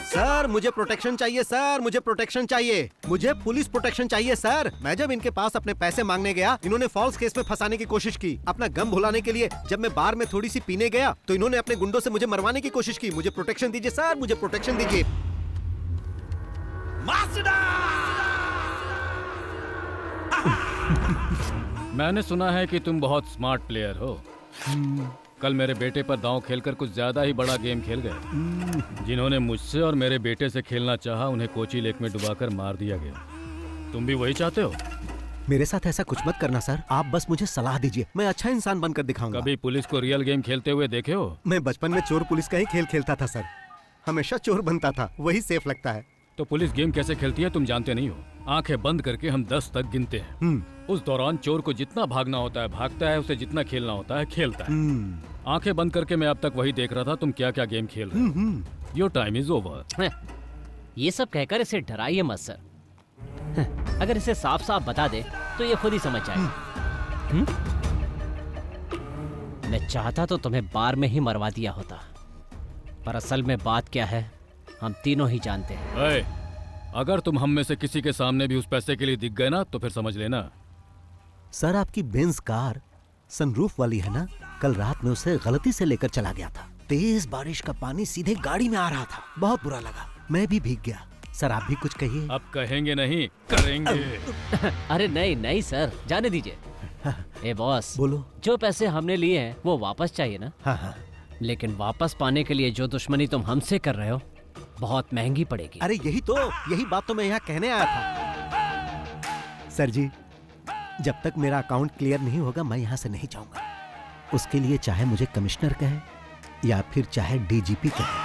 सर मुझे प्रोटेक्शन चाहिए, सर मुझे प्रोटेक्शन चाहिए, मुझे पुलिस प्रोटेक्शन चाहिए सर। मैं जब इनके पास अपने पैसे मांगने गया, इन्होंने फॉल्स केस में फंसाने की कोशिश की अपना गम भुलाने के लिए। जब मैं बार में थोड़ी सी पीने गया तो इन्होंने अपने गुंडों से मुझे मरवाने की कोशिश की। मुझे प्रोटेक्शन दीजिए सर, मुझे प्रोटेक्शन दीजिए। मैंने सुना है कि तुम बहुत स्मार्ट प्लेयर हो। कल मेरे बेटे पर दांव खेलकर कुछ ज्यादा ही बड़ा गेम खेल गए। जिन्होंने मुझसे और मेरे बेटे से खेलना चाहा उन्हें कोची लेक में डुबाकर मार दिया गया। तुम भी वही चाहते हो? मेरे साथ ऐसा कुछ मत करना सर, आप बस मुझे सलाह दीजिए, मैं अच्छा इंसान बनकर दिखाऊंगा। कभी पुलिस को रियल गेम खेलते हुए देखे हो? मैं बचपन में चोर पुलिस का ही खेल खेलता था सर, हमेशा चोर बनता था, वही सेफ लगता है। तो पुलिस गेम कैसे खेलती है तुम जानते नहीं हो। आंखें बंद करके हम 10 तक गिनते हैं। उस दौरान चोर को जितना भागना होता है भागता है, उसे जितना खेलना होता है खेलता है। आंखें बंद करके मैं अब तक वही देख रहा था तुम क्या क्या गेम खेल रहे हो। Your time is over. ये सब कहकर इसे डराइए मत सर, अगर इसे साफ साफ बता दे तो ये खुद ही समझ जाएगा। मैं चाहता तो तुम्हें बार में ही मरवा दिया होता, पर असल में बात क्या है हम तीनों ही जानते हैं। अगर तुम हम में से किसी के सामने भी उस पैसे के लिए दिख गए ना तो फिर समझ लेना। सर आपकी बेंज कार सनरूफ वाली है ना, कल रात में उसे गलती से लेकर चला गया था। तेज बारिश का पानी सीधे गाड़ी में आ रहा था, बहुत बुरा लगा, मैं भी भीग गया। सर आप भी कुछ कहिए। अब कहेंगे नहीं करेंगे। अरे नहीं नहीं सर, जाने दीजिए। ए बॉस बोलो। जो पैसे हमने लिए हैं वो वापस चाहिए ना? हाँ। लेकिन वापस पाने के लिए जो दुश्मनी तुम हमसे कर रहे हो बहुत महंगी पड़ेगी। अरे यही बात तो मैं यहाँ कहने आया था। सर जी जब तक मेरा अकाउंट क्लियर नहीं होगा मैं यहाँ से नहीं जाऊंगा। उसके लिए चाहे मुझे कमिश्नर कहे या फिर चाहे डीजीपी कहे।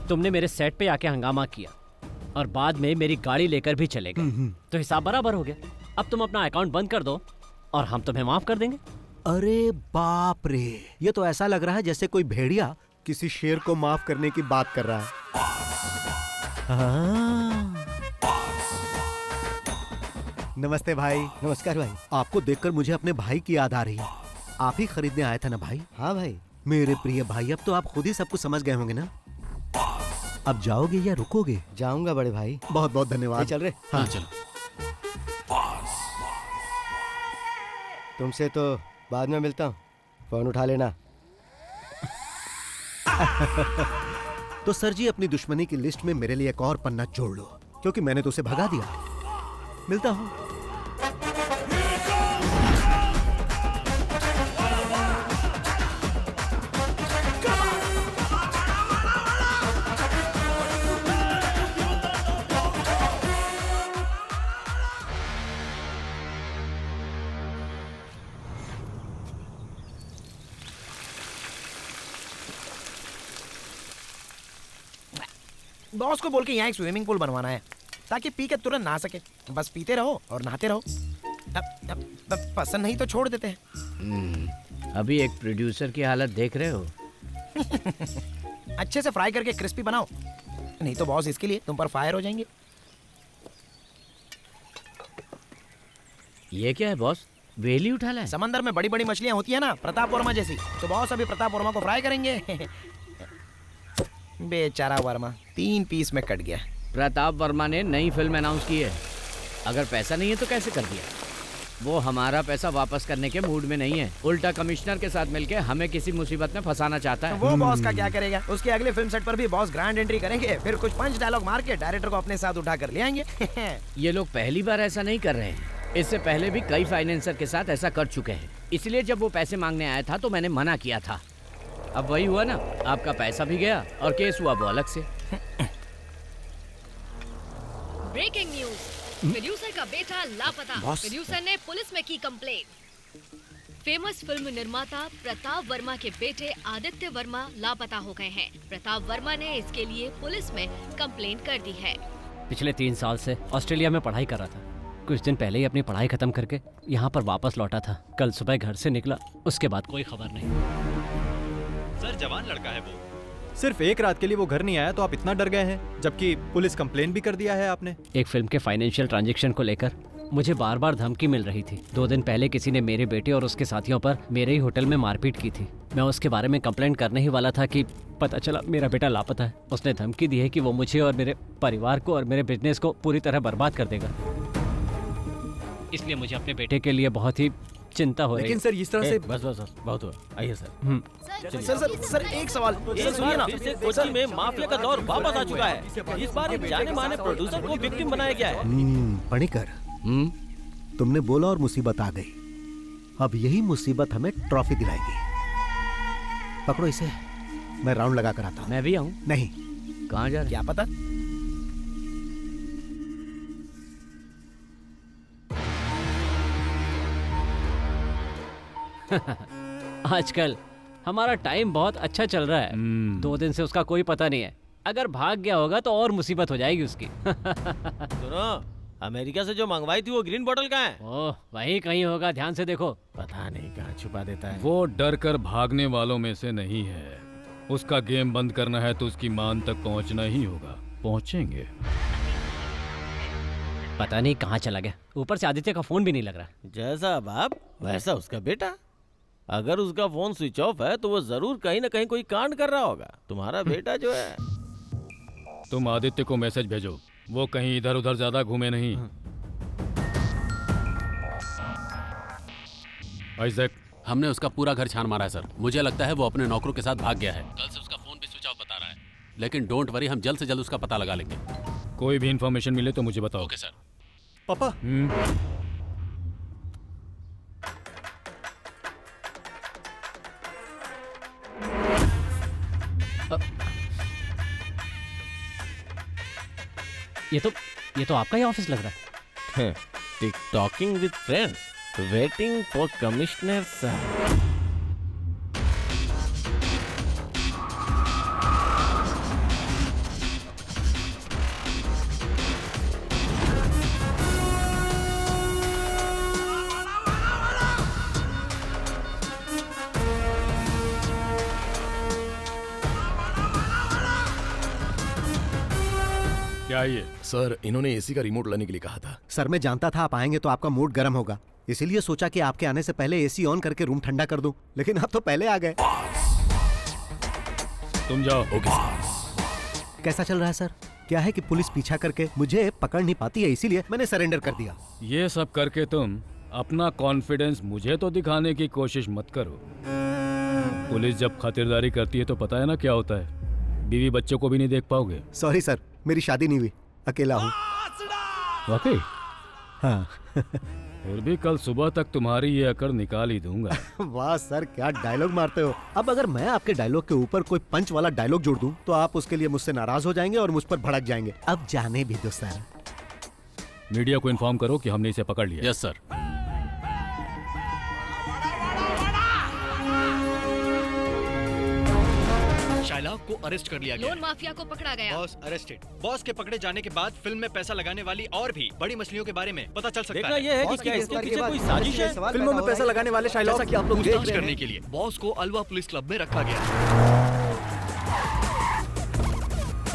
तुमने मेरे सेट पे आके हंगामा किया और बाद में मेरी गाड़ी लेकर भी चले गए, तो हिसाब बराबर हो गया। अब तुम अपना अकाउंट बंद कर दो और हम तुम्हें माफ कर देंगे। अरे बाप रे, ये तो ऐसा लग रहा है जैसे कोई भेड़िया किसी शेर को माफ करने की बात कर रहा है। नमस्ते भाई। नमस्कार भाई। आपको देखकर मुझे अपने भाई की याद आ रही है। आप ही खरीदने आए थे ना भाई? हाँ भाई। मेरे प्रिय भाई अब तो आप खुद ही सब कुछ समझ गए होंगे ना। अब जाओगे या रुकोगे? जाऊंगा बड़े भाई। बहुत बहुत धन्यवाद। चल रहे? हाँ चलो। तुमसे तो बाद में मिलता हूँ, फोन उठा लेना। तो सर जी अपनी दुश्मनी की लिस्ट में मेरे लिए एक और पन्ना जोड़ लो। क्योंकि मैंने तो उसे भगा दिया। मिलता हूँ। बॉस को बोल के यहाँ एक स्विमिंग पूल बनवाना है ताकि पी के तुरंत नहा सके। बस पीते रहो और नहाते रहो। अब पसंद नहीं तो छोड़ देते हैं। अभी एक प्रोड्यूसर की हालत देख रहे हो। अच्छे से फ्राई करके क्रिस्पी बनाओ, नहीं तो बॉस इसके लिए तुम पर फायर हो जाएंगे। ये क्या है बॉस? वेली उठा लाए? समंदर में बड़ी बड़ी मछलियां होती है ना, प्रताप वर्मा जैसी, तो बॉस अभी प्रताप वर्मा को फ्राई करेंगे। बेचारा वर्मा 3 पीस में कट गया। प्रताप वर्मा ने नई फिल्म अनाउंस की है। अगर पैसा नहीं है तो कैसे कर दिया? वो हमारा पैसा वापस करने के मूड में नहीं है, उल्टा कमिश्नर के साथ मिलके हमें किसी मुसीबत में फंसाना चाहता है। वो बॉस का क्या करेगा? उसके अगले फिल्म सेट पर भी बॉस ग्रैंड एंट्री करेंगे, फिर कुछ पंच डायलॉग मार के डायरेक्टर को अपने साथ उठा कर ले आएंगे। ये लोग पहली बार ऐसा नहीं कर रहे हैं, इससे पहले भी कई फाइनेंसर के साथ ऐसा कर चुके हैं। इसलिए जब वो पैसे मांगने आया था तो मैंने मना किया था। अब वही हुआ ना, आपका पैसा भी गया और केस हुआ वो अलग से। ब्रेकिंग न्यूज, प्रोड्यूसर का बेटा लापता। प्रोड्यूसर ने पुलिस में की कंप्लेंट। फेमस फिल्म निर्माता प्रताप वर्मा के बेटे आदित्य वर्मा लापता हो गए हैं। प्रताप वर्मा ने इसके लिए पुलिस में कंप्लेंट कर दी है। पिछले 3 साल से ऑस्ट्रेलिया में पढ़ाई कर रहा था। कुछ दिन पहले ही अपनी पढ़ाई खत्म करके यहाँ पर वापस लौटा था। कल सुबह घर से निकला, उसके बाद कोई खबर नहीं। सर जवान लड़का है वो, सिर्फ एक रात के लिए वो घर नहीं आया तो आप इतना डर गए हैं, जबकि पुलिस कंप्लेन भी कर दिया है आपने। एक फिल्म के फाइनेंशियल ट्रांजैक्शन को लेकर मुझे बार बार धमकी मिल रही थी। 2 दिन पहले किसी ने मेरे बेटे और उसके साथियों पर मेरे ही होटल में मारपीट की थी। मैं उसके बारे में कंप्लेंट करने ही वाला था कि पता चला मेरा बेटा लापता है। उसने धमकी दी है कि वो मुझे और मेरे परिवार को और मेरे बिजनेस को पूरी तरह बर्बाद कर देगा। इसलिए मुझे अपने बेटे के लिए बहुत ही चिंता हो रही है। लेकिन सर इस तरह से बस बस बस बहुत हुआ, आइए सर। सर एक सवाल। इस बार फिर से कोच्चि में माफिया का दौर वापस आ चुका है। इस बार एक जाने माने प्रोड्यूसर को विक्टिम बनाया गया है। पणिकर, तुमने बोला और मुसीबत आ गई। अब यही मुसीबत हमें ट्रॉफी दिलाएगी। पकड़ो इसे, मैं राउंड लगा कर आता हूँ। मैं भी आऊँ? नहीं। कहाँ जा रहे? क्या पता। आजकल हमारा टाइम बहुत अच्छा चल रहा है। 2 दिन से उसका कोई पता नहीं है। अगर भाग गया होगा तो और मुसीबत हो जाएगी उसकी। सुनो, अमेरिका से जो मंगवाई थी वो ग्रीन बोतल कहाँ है? ओह, वहीं कहीं होगा, ध्यान से देखो। पता नहीं कहाँ छुपा देता है। वो डर कर भागने वालों में से नहीं है। उसका गेम बंद करना है तो उसकी मान तक पहुंचना ही होगा। पहुंचेंगे। पता नहीं कहाँ चला गया। ऊपर से आदित्य का फोन भी नहीं लग रहा। जैसा बाप वैसा उसका बेटा। अगर उसका फोन स्विच ऑफ है तो वो जरूर कहीं ना कहीं कोई कांड कर रहा होगा। तुम्हारा बेटा जो है। तुम आदित्य को मैसेज भेजो, वो कहीं इधर उधर ज्यादा घूमे नहीं। आइजैक, हमने उसका पूरा घर छान मारा है सर। मुझे लगता है वो अपने नौकरों के साथ भाग गया है। कल से उसका फोन भी स्विच ऑफ बता रहा है। लेकिन डोंट वरी, हम जल्द से जल्द उसका पता लगा लेंगे। कोई भी इंफॉर्मेशन मिले तो मुझे बताओ। Okay sir. पापा। ये तो आपका ही ऑफिस लग रहा है। टिकटॉकिंग with friends, waiting for commissioner sir. क्या ये? सर इन्होंने एसी का रिमोट लाने के लिए कहा था। सर मैं जानता था आप आएंगे तो आपका मूड गर्म होगा, इसीलिए सोचा कि आपके आने से पहले एसी ऑन करके रूम ठंडा कर दूं, लेकिन आप तो पहले आ गए। तुम जाओ। ओके कैसा चल रहा है सर? क्या है कि पुलिस पीछा करके मुझे पकड़ नहीं पाती है, इसीलिए मैंने सरेंडर कर दिया। ये सब करके तुम अपना कॉन्फिडेंस मुझे तो दिखाने की कोशिश मत करो। पुलिस जब खातिरदारी करती है तो पता है ना क्या होता है। बीवी बच्चों को भी नहीं देख पाओगे। सॉरी सर, मेरी शादी नहीं हुई, अकेला हूँ। वाकई? हाँ। फिर भी कल सुबह तक तुम्हारी ये अकड़ निकाल ही दूंगा। वाह सर, क्या डायलॉग मारते हो। अब अगर मैं आपके डायलॉग के ऊपर कोई पंच वाला डायलॉग जोड़ दूं तो आप उसके लिए मुझसे नाराज हो जाएंगे और मुझ पर भड़क जाएंगे। अब जाने भी दो सर। मीडिया को इन्फॉर्म करो कि हमने इसे पकड़ लिया। Yes sir. शाइलाक को अरेस्ट कर लिया गया। लोन माफिया को पकड़ा गया। Boss arrested. बॉस के पकड़े जाने के बाद फिल्म में पैसा लगाने वाली और भी बड़ी मछलियों के बारे में पता चल सकता देखना है। ये है कि क्या इसके पीछे कोई साजिश है। फिल्मों में पैसा लगाने वाले शाइलाक जैसा कि आप लोग पूछताछ करने के लिए बॉस को अलवा पुलिस क्लब में रखा गया।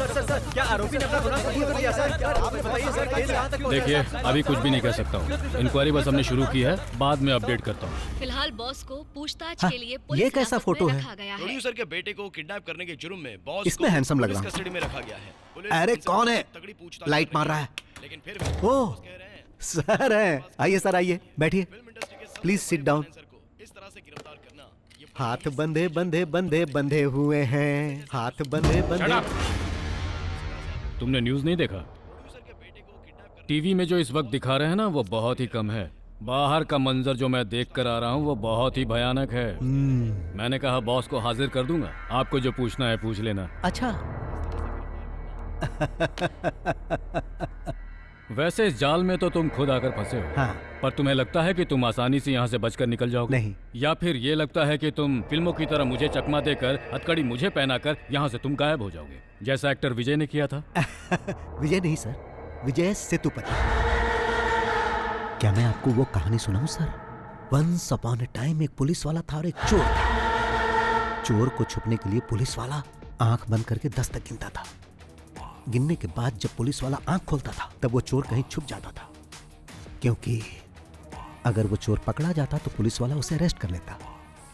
सर, क्या आरोपी ने अपना गुनाह कबूल कर लिया सर? आपने बताइए सर, केस कहां तक देखिए, अभी कुछ भी नहीं कह सकता हूँ। इंक्वायरी बस हमने शुरू की है, बाद में अपडेट करता हूँ। फिलहाल बॉस को पूछताछ हाँ, के लिए ये पुलिस कैसा हिरासत फोटो में है? रखा गया है। प्रोड्यूसर के बेटे को किडनैप करने के जुर्म में बॉस इसमें को हैंडसम लग पुलिस रहा हूं। कस्टडी में रखा गया है। पुलिस अरे इनसे कौन है? तगड़ी पूछताछ लाइट कर मार रही रहा है। है। लेकिन फिर भी ओह, बॉस कह रहे हैं सर है। आइए सर, आइए बैठिए। फिल्म इंडस्ट्री के सबसे प्लीज सिट डाउन। फाइनेंसर को इस तरह से गिरफ्तार करना ये हाथ बंधे बंधे बंधे बंधे हुए हैं, हाथ बंधे बंधे। तुमने न्यूज़ नहीं देखा? टीवी में जो इस वक्त दिखा रहे हैं ना, वो बहुत ही कम है। बाहर का मंजर जो मैं देख कर आ रहा हूँ वो बहुत ही भयानक है। मैंने कहा बॉस को हाजिर कर दूंगा, आपको जो पूछना है पूछ लेना। अच्छा। वैसे इस जाल में तो तुम खुद आकर फंसे हो। हाँ। पर तुम्हें लगता है कि तुम आसानी से यहाँ से बचकर निकल जाओगे? नहीं। या फिर ये लगता है कि तुम फिल्मों की तरह मुझे चकमा देकर, हथकड़ी मुझे पहनाकर यहाँ से तुम गायब हो जाओगे, जैसा एक्टर विजय ने किया था? विजय नहीं सर, विजय सेतुपति। क्या मैं आपको वो कहानी सुनाऊं sir? Once upon a time एक पुलिस वाला था और एक चोर था। चोर को छुपने के लिए पुलिस वाला आंख बंद करके 10 तक गिनता था। गिनने के बाद जब पुलिस वाला आंख खोलता था तब वो चोर कहीं छुप जाता था, क्योंकि अगर वो चोर पकड़ा जाता तो पुलिस वाला उसे अरेस्ट कर लेता।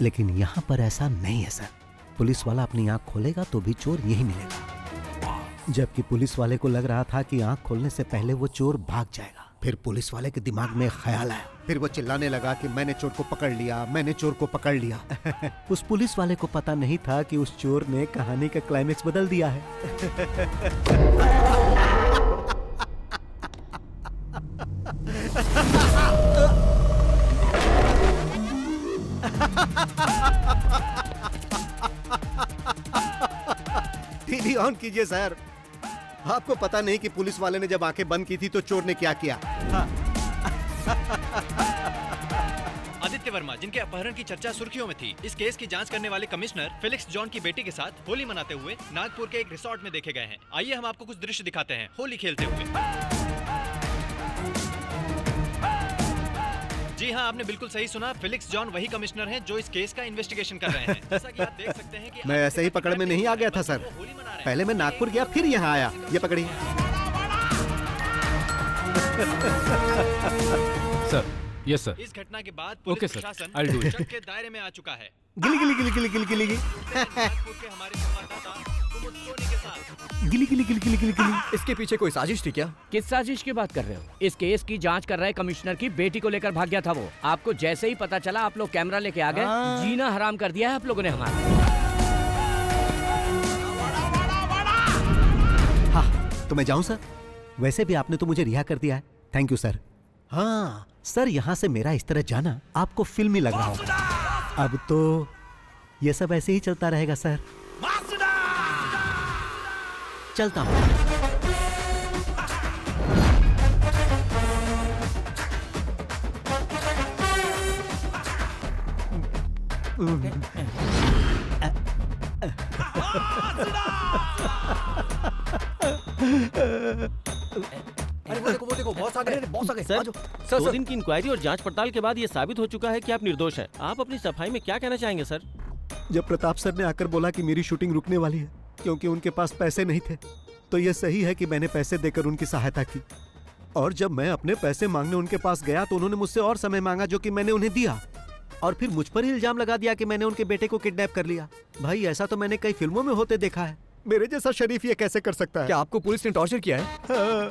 लेकिन यहाँ पर ऐसा नहीं है सर। पुलिस वाला अपनी आंख खोलेगा तो भी चोर यही मिलेगा। जबकि पुलिस वाले को लग रहा था कि आंख खोलने से पहले वो चोर भाग जाएगा। फिर पुलिस वाले के दिमाग में ख्याल आया, फिर वो चिल्लाने लगा कि मैंने चोर को पकड़ लिया, मैंने चोर को पकड़ लिया। उस पुलिस वाले को पता नहीं था कि उस चोर ने कहानी का क्लाइमेक्स बदल दिया है। टीवी ऑन कीजिए सर। आपको पता नहीं कि पुलिस वाले ने जब आंखें बंद की थी तो चोर ने क्या किया? आदित्य वर्मा, जिनके अपहरण की चर्चा सुर्खियों में थी, इस केस की जांच करने वाले कमिश्नर फेलिक्स जॉन की बेटी के साथ होली मनाते हुए नागपुर के एक रिसोर्ट में देखे गए हैं। आइए हम आपको कुछ दृश्य दिखाते हैं होली खेलते हुए। जी हाँ, आपने बिल्कुल सही सुना। फेलिक्स जॉन वही कमिश्नर हैं जो इस केस का इन्वेस्टिगेशन कर रहे हैं। जैसा कि आप देख सकते हैं कि मैं ऐसे ही पकड़ में नहीं आ गया था सर। पहले मैं नागपुर गया, फिर यहाँ आया। ये पकड़िए सर। Yes sir. इस घटना के बाद ओके पुलिस सर, प्रशासन I'll do it. शक के दायरे में आ चुका है। गिली गिली गिली गिली गिली गिली गिली नागपुर के हमारे संवाददाता कुमुद सोनी के साथ। गिली गिली गिली गिली गिली गिली। इसके पीछे कोई साजिश थी क्या? किस साजिश की बात कर रहे हो? इस केस की जांच कर रहे कमिश्नर की बेटी को लेकर भाग गया था वो। आपको जैसे ही पता चला आप लोग कैमरा लेके आ गए। जीना हराम कर दिया है आप लोगों ने हमारा। हाँ, तो मैं जाऊं सर? वैसे भी आपने तो मुझे रिहा कर दिया है। Thank you sir. हाँ सर, यहाँ से मेरा इस तरह जाना आपको फिल्मी लग रहा होगा। अब तो ये सब ऐसे ही चलता रहेगा सर। चलता हूँ। अरे वो देखो बॉस आ गए। बॉस आ गए। सर, सर 2 दिन की इंक्वायरी और जांच पड़ताल के बाद ये साबित हो चुका है कि आप निर्दोष हैं। आप अपनी सफाई में क्या कहना चाहेंगे सर? जब प्रताप सर ने आकर बोला कि मेरी शूटिंग रुकने वाली है क्योंकि उनके पास पैसे नहीं थे, तो यह सही है कि मैंने पैसे देकर उनकी सहायता की। और जब मैं अपने पैसे मांगने उनके पास गया तो उन्होंने मुझसे और समय मांगा, जो कि मैंने उन्हें दिया। और फिर मुझ पर ही इल्जाम लगा दिया कि मैंने उनके बेटे को किडनैप कर लिया। भाई, ऐसा तो मैंने कई फिल्मों में होते देखा है। मेरे जैसा शरीफ ये कैसे कर सकता है? क्या आपको पुलिस ने टॉर्चर किया है? हाँ।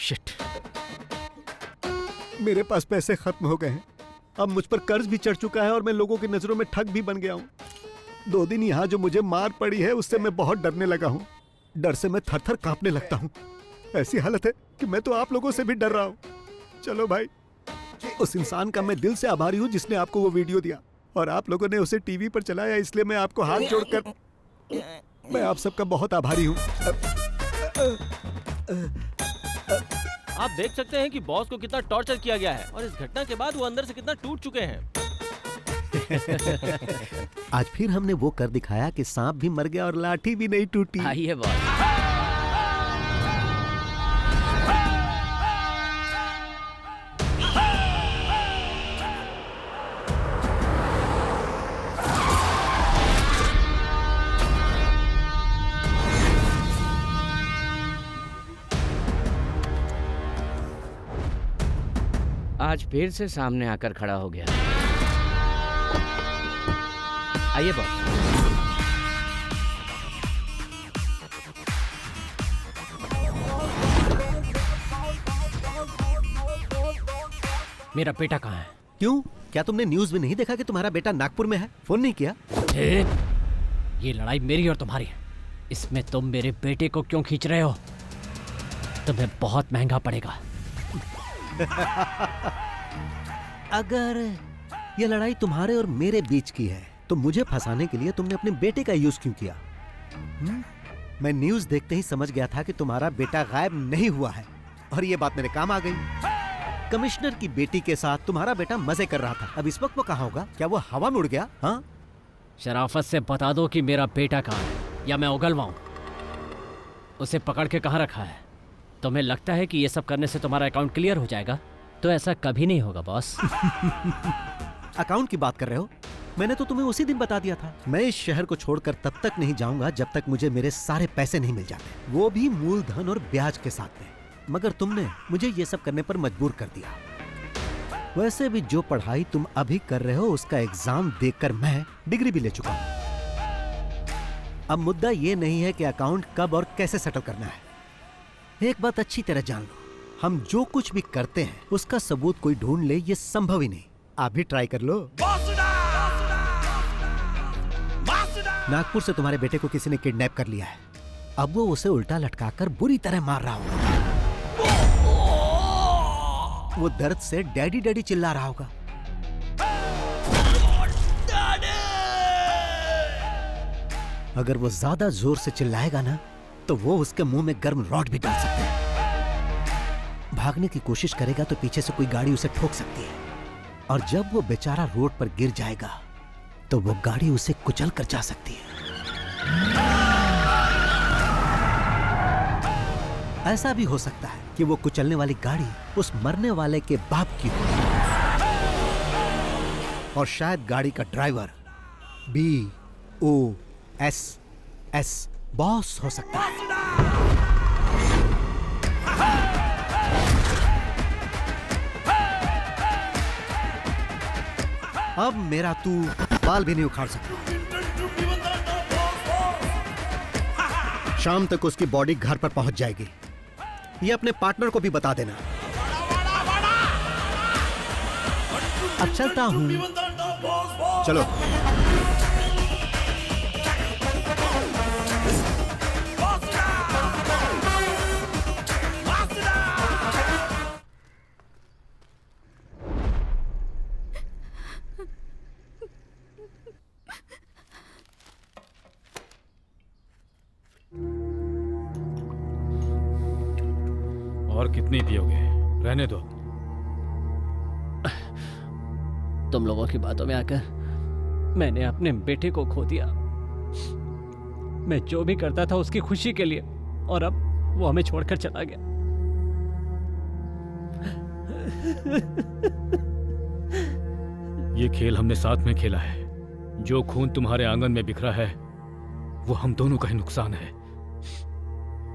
शिट, मेरे पास पैसे खत्म हो गए हैं। अब मुझ पर कर्ज भी चढ़ चुका है और मैं लोगों की नजरों में ठग भी बन गया हूँ। 2 दिन यहाँ जो मुझे मार पड़ी है उससे मैं बहुत डरने लगा हूँ। डर से मैं थर थर कांपने लगता हूँ। ऐसी हालत है कि मैं तो आप लोगों से भी डर रहा हूँ। चलो भाई, उस इंसान का मैं दिल से आभारी हूँ जिसने आपको वो वीडियो दिया, और आप लोगों ने उसे टीवी पर चलाया, इसलिए मैं आपको हाथ जोड़कर मैं आप सबका बहुत आभारी हूँ। आप देख सकते हैं कि बॉस को कितना टॉर्चर किया गया है और इस घटना के बाद वो अंदर से कितना टूट चुके हैं। आज फिर हमने वो कर दिखाया कि सांप भी मर गया और लाठी भी नहीं टूटी। आइए बॉस। आज फिर से सामने आकर खड़ा हो गया। आइए बॉस। मेरा बेटा कहाँ है? क्यों, क्या तुमने न्यूज़ में नहीं देखा कि तुम्हारा बेटा नागपुर में है? फोन नहीं किया? ये लड़ाई मेरी और तुम्हारी है। इसमें तुम मेरे बेटे को क्यों खींच रहे हो? तुम्हें बहुत महंगा पड़ेगा। अगर ये लड़ाई तुम्हारे और मेरे बीच की है तो मुझे फंसाने के लिए तुमने अपने बेटे का यूज क्यों किया? मैं न्यूज़ देखते ही समझ गया था कि तुम्हारा बेटा गायब नहीं हुआ है, और ये बात मेरे काम आ गई। कमिश्नर की बेटी के साथ तुम्हारा बेटा मजे कर रहा था। अब इस वक्त वो कहाँ होगा? क्या वो हवा में उड़ गया? हाँ, शराफत से बता दो कि मेरा बेटा कहाँ है, या मैं उगलवाऊं। उसे पकड़ के कहाँ रखा है? तुम्हें लगता है कि ये सब करने से तुम्हारा अकाउंट क्लियर हो जाएगा? तो ऐसा कभी नहीं होगा बॉस। अकाउंट की बात कर रहे हो? मैंने तो तुम्हें उसी दिन बता दिया था। मैं इस शहर को छोड़कर तब तक नहीं जाऊंगा जब तक मुझे मेरे सारे पैसे नहीं मिल जाते, वो भी मूलधन और ब्याज के साथ में। मगर तुमने मुझे ये सब करने पर मजबूर कर दिया। वैसे भी जो पढ़ाई तुम अभी कर रहे हो उसका एग्जाम देकर मैं डिग्री भी ले चुका हूं। अब मुद्दा ये नहीं है कि अकाउंट कब और कैसे सेटल करना है। एक बात अच्छी तरह जान लो, हम जो कुछ भी करते हैं उसका सबूत कोई ढूंढ ले, ये संभव ही नहीं। आप भी ट्राई कर लो। नागपुर से तुम्हारे बेटे को किसी ने किडनैप कर लिया है। अब वो उसे उल्टा लटकाकर बुरी तरह मार रहा होगा। वो दर्द से डैडी डैडी चिल्ला रहा होगा। अगर वो ज्यादा जोर से चिल्लाएगा ना तो वो उसके मुंह में गर्म रॉड भी डाल सकते हैं। भागने की कोशिश करेगा तो पीछे से कोई गाड़ी उसे ठोक सकती है, और जब वो बेचारा रोड पर गिर जाएगा तो वो गाड़ी उसे कुचल कर जा सकती है। ऐसा भी हो सकता है कि वो कुचलने वाली गाड़ी उस मरने वाले के बाप की हो, और शायद गाड़ी का ड्राइवर BOSS बॉस हो सकता है। अब मेरा तू बाल भी नहीं उखाड़ सकता। शाम तक उसकी बॉडी घर पर पहुंच जाएगी। ये अपने पार्टनर को भी बता देना। अब चलता हूं। चलो। और कितनी पियोगे? रहने दो। तुम लोगों की बातों में आकर मैंने अपने बेटे को खो दिया। मैं जो भी करता था उसकी खुशी के लिए, और अब वो हमें छोड़कर चला गया। ये खेल हमने साथ में खेला है। जो खून तुम्हारे आंगन में बिखरा है वो हम दोनों का ही नुकसान है।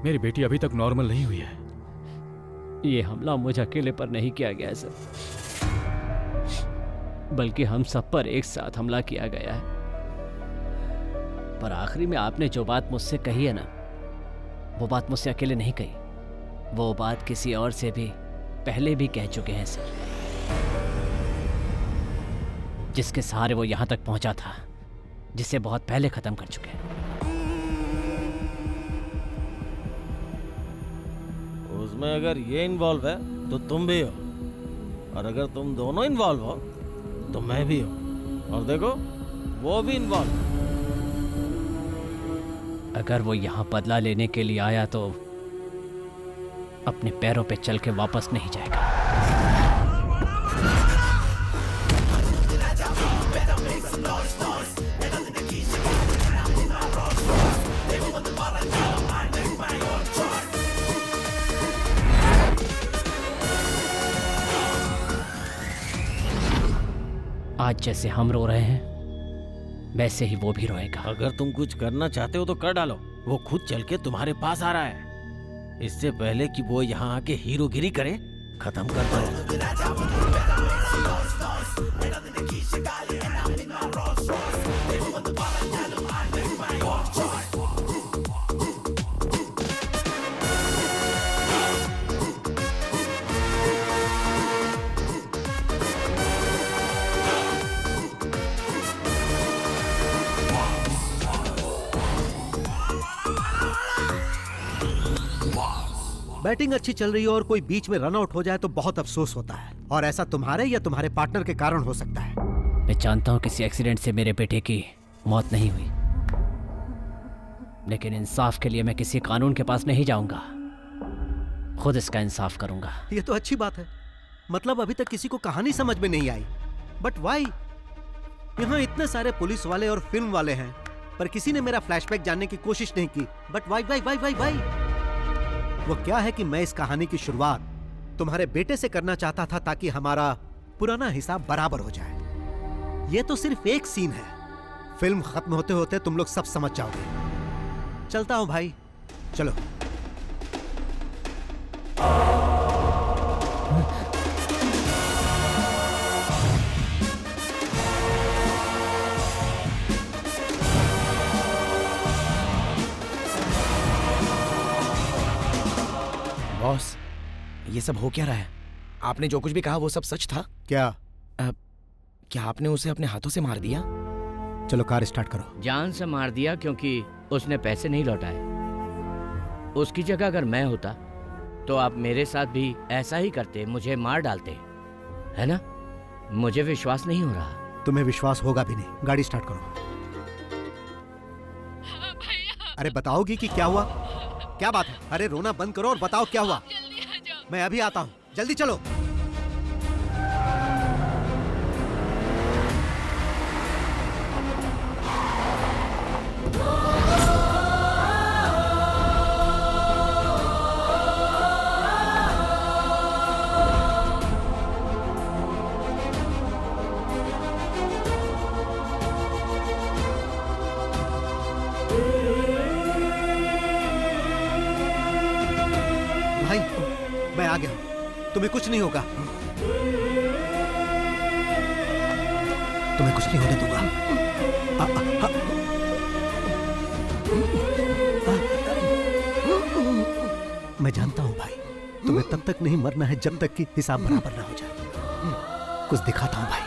मेरी बेटी अभी तक नॉर्मल नहीं हुई है। ये हमला मुझे अकेले पर नहीं किया गया है सर, बल्कि हम सब पर एक साथ हमला किया गया है। पर आखिरी में आपने जो बात मुझसे कही है ना, वो बात मुझसे अकेले नहीं कही। वो बात किसी और से भी पहले भी कह चुके हैं सर, जिसके सहारे वो यहां तक पहुंचा था, जिसे बहुत पहले खत्म कर चुके हैं। उसमें अगर ये इन्वॉल्व है तो तुम भी हो, और अगर तुम दोनों इन्वॉल्व हो तो मैं भी हूँ, और देखो वो भी इन्वॉल्व। अगर वो यहाँ बदला लेने के लिए आया तो अपने पैरों पे चल के वापस नहीं जाएगा। आज जैसे हम रो रहे हैं वैसे ही वो भी रोएगा। अगर तुम कुछ करना चाहते हो तो कर डालो, वो खुद चल के तुम्हारे पास आ रहा है। इससे पहले कि वो यहाँ आके हीरोगिरी करे, खत्म कर दो। बैटिंग अच्छी चल रही हो और कोई बीच में रन आउट हो जाए तो बहुत अफसोस होता है, और ऐसा तुम्हारे या तुम्हारे पार्टनर के कारण हो सकता है। मैं जानता हूँ किसी एक्सीडेंट से मेरे बेटे की मौत नहीं हुई, लेकिन इंसाफ के लिए मैं किसी कानून के पास नहीं जाऊंगा, खुद इसका इंसाफ करूंगा। ये तो अच्छी बात है। मतलब अभी तक किसी को कहानी समझ में नहीं आई, बट वाई? यहाँ इतने सारे पुलिस वाले और फिल्म वाले हैं, पर किसी ने मेरा फ्लैशबैक जानने की कोशिश नहीं की। But why why why why why? वो क्या है कि मैं इस कहानी की शुरुआत तुम्हारे बेटे से करना चाहता था ताकि हमारा पुराना हिसाब बराबर हो जाए। ये तो सिर्फ एक सीन है, फिल्म खत्म होते होते तुम लोग सब समझ जाओगे। चलता हूं भाई, चलो। बॉस, ये सब हो क्या रहा है? आपने जो कुछ भी कहा वो सब सच था? क्या? क्या आपने उसे अपने हाथों से मार दिया? चलो कार स्टार्ट करो। जान से मार दिया क्योंकि उसने पैसे नहीं लौटाए। उसकी जगह अगर मैं होता तो आप मेरे साथ भी ऐसा ही करते, मुझे मार डालते, है ना? मुझे विश्वास नहीं हो रहा। तुम्हें विश्वास होगा भी नहीं। गाड़ी स्टार्ट करो। अरे बताओगी कि क्या हुआ? क्या बात है? अरे रोना बंद करो और बताओ क्या हुआ। मैं अभी आता हूँ, जल्दी चलो। भाई मैं आ गया हूं, तुम्हें कुछ नहीं होगा। तुम्हें कुछ नहीं होने दूंगा। मैं जानता हूं भाई, तुम्हें तब तक नहीं मरना है जब तक कि हिसाब बराबर ना हो जाए। कुछ दिखाता हूं भाई।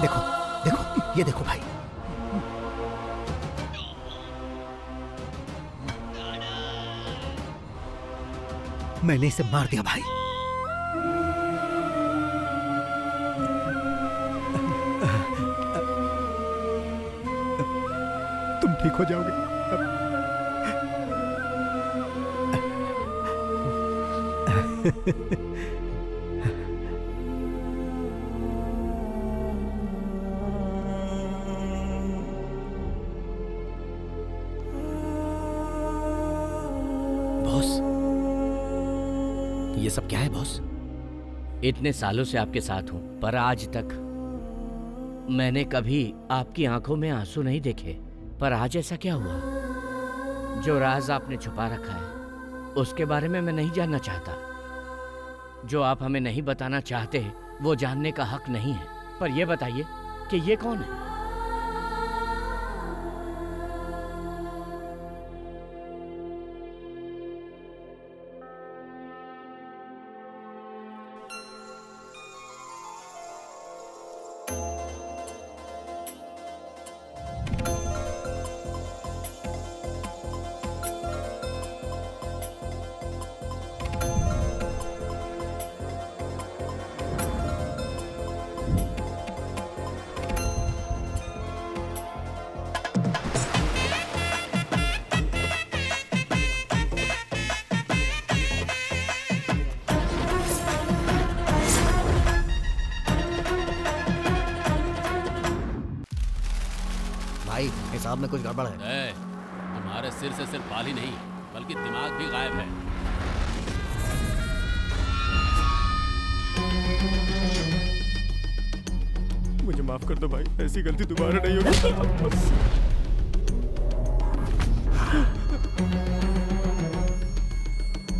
देखो देखो, ये देखो भाई। मैंने इसे मार दिया भाई। तुम ठीक हो जाओगे। बॉस, ये सब क्या है बॉस? इतने सालों से आपके साथ हूं, पर आज तक मैंने कभी आपकी आंखों में आंसू नहीं देखे। पर आज ऐसा क्या हुआ? जो राज आपने छुपा रखा है उसके बारे में मैं नहीं जानना चाहता। जो आप हमें नहीं बताना चाहते वो जानने का हक नहीं है। पर यह बताइए कि ये कौन है? पेशाब में कुछ गड़बड़ है। तुम्हारे सिर से सिर्फ बाल ही नहीं बल्कि दिमाग भी गायब है। मुझे माफ कर दो भाई, ऐसी गलती दोबारा नहीं होगी।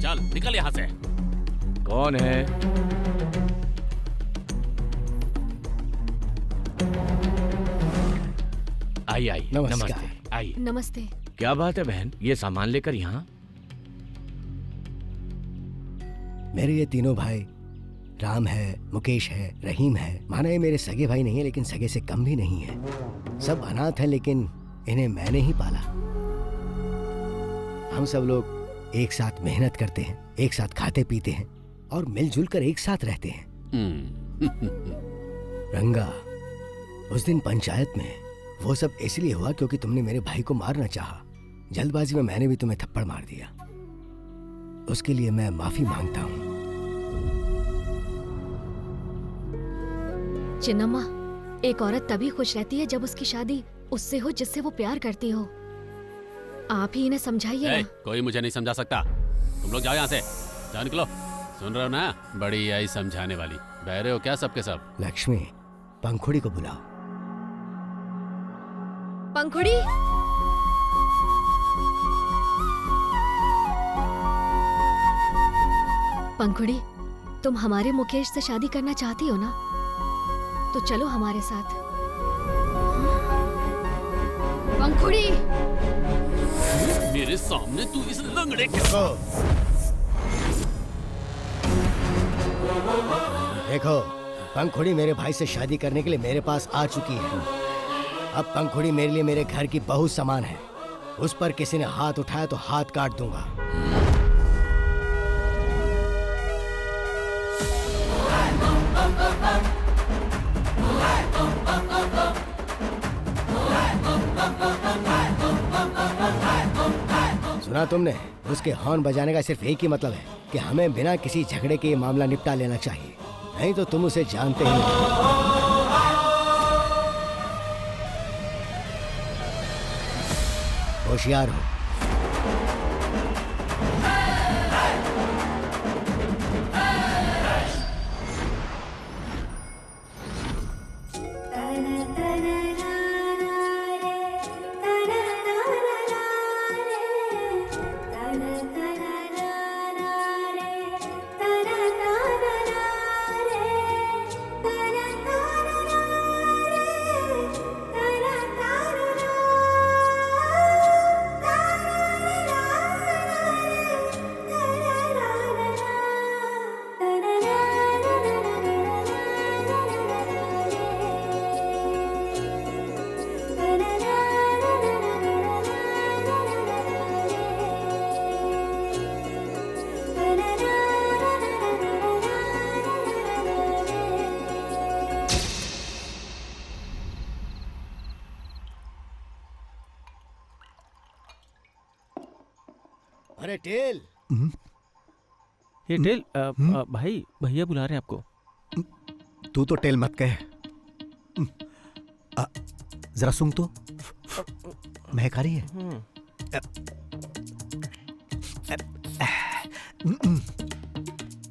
चल निकल यहाँ से। कौन है? आई नमस्कार। आई। नमस्ते। क्या बात है बहन, ये सामान लेकर यहाँ? मेरे ये तीनों भाई राम है, मुकेश है, रहीम है। माना ये मेरे सगे भाई नहीं है लेकिन सगे से कम भी नहीं है। सब अनाथ हैं लेकिन इन्हें मैंने ही पाला। हम सब लोग एक साथ मेहनत करते हैं, एक साथ खाते पीते हैं और मिलजुल कर एक साथ रहते हैं। रंगा, उस दिन पंचायत में वो सब इसलिए हुआ क्योंकि तुमने मेरे भाई को मारना चाहा। जल्दबाजी में मैंने भी तुम्हें थप्पड़ मार दिया। उसके लिए मैं माफी मांगता हूँ। चिन्नम्मा, एक औरत तभी खुश रहती है जब उसकी शादी उससे हो जिससे वो प्यार करती हो। आप ही इन्हें समझाइए ना। कोई मुझे नहीं समझा सकता। तुम लोग जाओ यहाँ से, जाओ निकलो। सुन रहे हो ना, बड़ी आई समझाने वाली। बहरे हो क्या सबके सब? लक्ष्मी, पंखुड़ी को बुलाओ। पंखुड़ी, पंखुड़ी, तुम हमारे मुकेश से शादी करना चाहती हो ना? तो चलो हमारे साथ। पंखुड़ी, मेरे सामने तू इस लंगड़े के देखो, पंखुड़ी मेरे भाई से शादी करने के लिए मेरे पास आ चुकी है। अब पंखुड़ी मेरे लिए मेरे घर की बहू समान है। उस पर किसी ने हाथ उठाया तो हाथ काट दूंगा। सुना तुमने? उसके हॉर्न बजाने का सिर्फ एक ही मतलब है कि हमें बिना किसी झगड़े के ये मामला निपटा लेना चाहिए, नहीं तो तुम उसे जानते ही नहीं। होशियार हो। अरे टेल, ये टेल, भाई भैया बुला रहे हैं आपको। तू तो टेल मत कह। जरा सुन तो, महक आ रही है।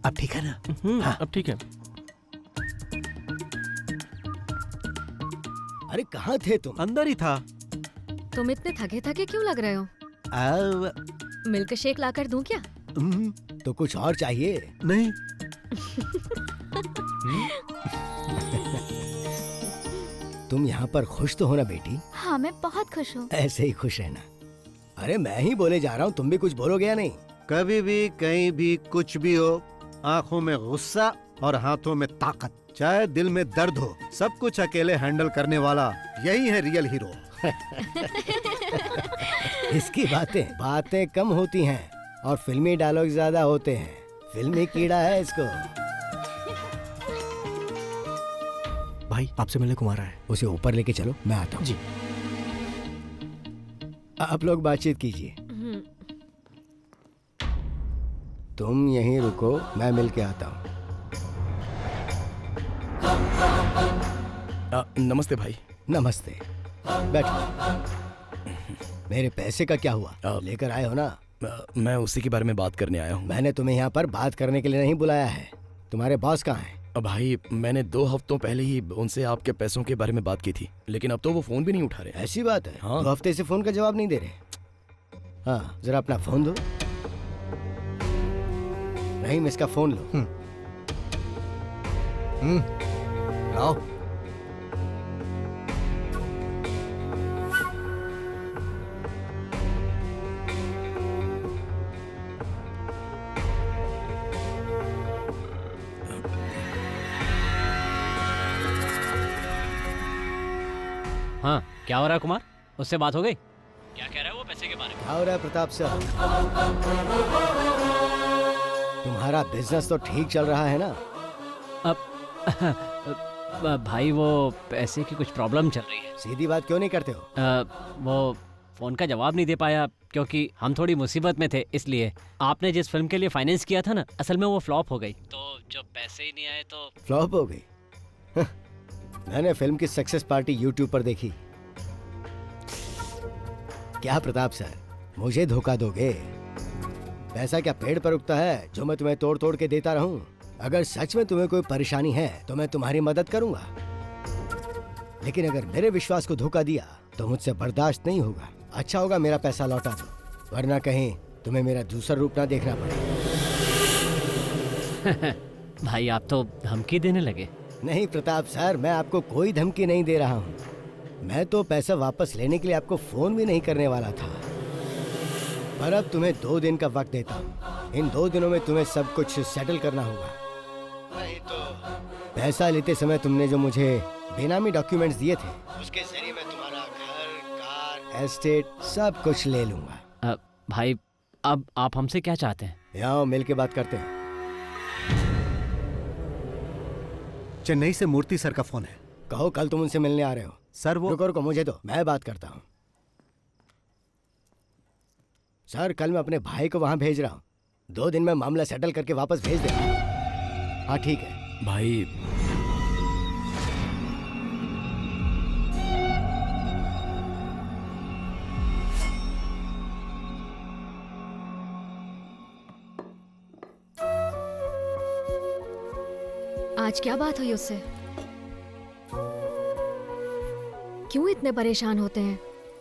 अब ठीक है ना? हाँ, अब ठीक है। अरे कहाँ थे तुम? अंदर ही था। तुम इतने थके थके क्यों लग रहे हो? मिल्क शेक लाकर दूं क्या? तो कुछ और चाहिए? नहीं। तुम यहाँ पर खुश तो हो ना बेटी? हाँ, मैं बहुत खुश हूँ। ऐसे ही खुश रहना। अरे मैं ही बोले जा रहा हूँ, तुम भी कुछ बोलोगे या नहीं? कभी भी कहीं भी कुछ भी हो, आंखों में गुस्सा और हाथों में ताकत, चाहे दिल में दर्द हो, सब कुछ अकेले हैंडल करने वाला यही है रियल हीरो। इसकी बातें कम होती हैं और फिल्मी डायलॉग ज्यादा होते हैं। फिल्मी कीड़ा है इसको। भाई आपसे मिलने को आ रहा है। उसे ऊपर लेके चलो, मैं आता हूँ। जी। आप लोग बातचीत कीजिए। तुम यहीं रुको, मैं मिल के आता हूँ। नमस्ते भाई। नमस्ते, बैठो। मेरे पैसे का क्या हुआ? लेकर आए हो ना? मैं उसी के बारे में बात करने आया हूँ। मैंने तुम्हें यहाँ पर बात करने के लिए नहीं बुलाया है। तुम्हारे बॉस कहाँ हैं? भाई मैंने 2 हफ्तों पहले ही उनसे आपके पैसों के बारे में बात की थी, लेकिन अब तो वो फोन भी नहीं उठा रहे। ऐसी बात है? हाँ। 2 हफ्ते से फोन का जवाब नहीं दे रहे। हाँ, जरा अपना फोन दो। रहीम, इसका फोन लो। आओ। हाँ, क्या हो रहा है कुमार? उससे बात हो गई? क्या कह रहा है वो पैसे के बारे में? क्या हो रहा है प्रताप सर? तुम्हारा बिजनेस तो ठीक चल रहा है ना? अब भाई वो पैसे की कुछ प्रॉब्लम चल रही है। सीधी बात क्यों नहीं करते हो? वो फोन का जवाब नहीं दे पाया क्योंकि हम थोड़ी मुसीबत में थे, इसलिए। आपने जिस फिल्म के लिए फाइनेंस किया था ना, असल में वो फ्लॉप हो गई, तो जब पैसे ही नहीं आए तो फ्लॉप हो गई? मैंने फिल्म की सक्सेस पार्टी यूट्यूब पर देखी। क्या प्रताप सर, मुझे धोखा दोगे? पैसा क्या पेड़ पर उगता है जो मैं तुम्हें तोड़ तोड़ के देता रहूं? अगर सच में तुम्हें कोई परेशानी है तो मैं तुम्हारी मदद करूंगा, लेकिन अगर मेरे विश्वास को धोखा दिया तो मुझसे बर्दाश्त नहीं होगा। अच्छा होगा मेरा पैसा लौटा दो, वरना कहीं तुम्हें मेरा दूसरा रूप ना देखना पड़े। भाई आप तो धमकी देने लगे। नहीं प्रताप सर, मैं आपको कोई धमकी नहीं दे रहा हूँ। मैं तो पैसा वापस लेने के लिए आपको फोन भी नहीं करने वाला था, पर अब तुम्हें 2 दिन का वक्त देता हूँ। इन 2 दिनों में तुम्हें सब कुछ सेटल करना होगा, नहीं तो पैसा लेते समय तुमने जो मुझे बेनामी डॉक्यूमेंट्स दिए थे, उसके जरिए मैं तुम्हारा घर, कार, एस्टेट सब कुछ ले लूंगा। भाई अब आप हमसे क्या चाहते हैं? यहाँ मिल के बात करते हैं। चेन्नई से मूर्ति सर का फोन है। कहो कल तुम उनसे मिलने आ रहे हो। सर वो रुको मुझे दो, मैं बात करता हूँ। सर कल मैं अपने भाई को वहां भेज रहा हूँ, 2 दिन में मामला सेटल करके वापस भेज देगा। हाँ ठीक है भाई। आज क्या बात हुई उससे? क्यों इतने परेशान होते हैं?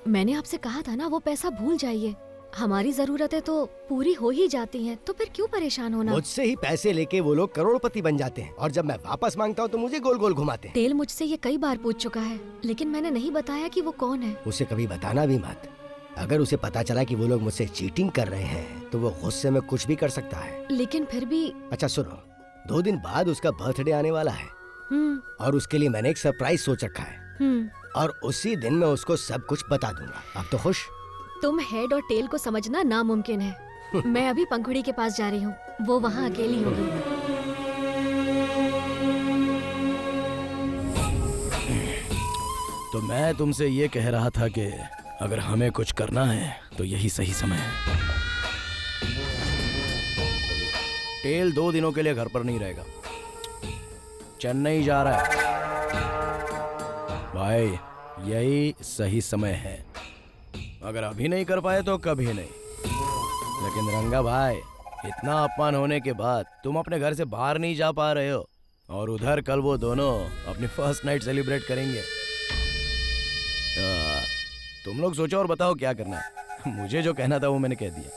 मैंने आपसे कहा था ना वो पैसा भूल जाइए। हमारी जरूरतें तो पूरी हो ही जाती हैं, तो फिर क्यों परेशान होना? मुझसे ही पैसे लेके वो लोग करोड़पति बन जाते हैं, और जब मैं वापस मांगता हूँ तो मुझे गोल गोल घुमाते हैं। टेल मुझसे ये कई बार पूछ चुका है, लेकिन मैंने नहीं बताया कि वो कौन है। उसे कभी बताना भी मत। अगर उसे पता चला कि वो लोग मुझसे चीटिंग कर रहे हैं तो वो गुस्से में कुछ भी कर सकता है। लेकिन फिर भी। अच्छा सुनो, 2 दिन बाद उसका बर्थडे आने वाला है, और उसके लिए मैंने एक सरप्राइज सोच रखा है, और उसी दिन मैं उसको सब कुछ बता दूंगा। आप तो खुश? तुम हेड और टेल को समझना नामुमकिन है। मैं अभी पंखुड़ी के पास जा रही हूँ, वो वहाँ अकेली होगी। तो मैं तुमसे ये कह रहा था कि अगर हमें कुछ करना है तो यही सही समय है। टेल 2 दिनों के लिए घर पर नहीं रहेगा, चेन्नई जा रहा है। भाई यही सही समय है। अगर अभी नहीं कर पाए तो कभी नहीं। लेकिन रंगा भाई, इतना अपमान होने के बाद तुम अपने घर से बाहर नहीं जा पा रहे हो, और उधर कल वो दोनों अपनी फर्स्ट नाइट सेलिब्रेट करेंगे। तुम लोग सोचो और बताओ क्या करना है। मुझे जो कहना था वो मैंने कह दिया।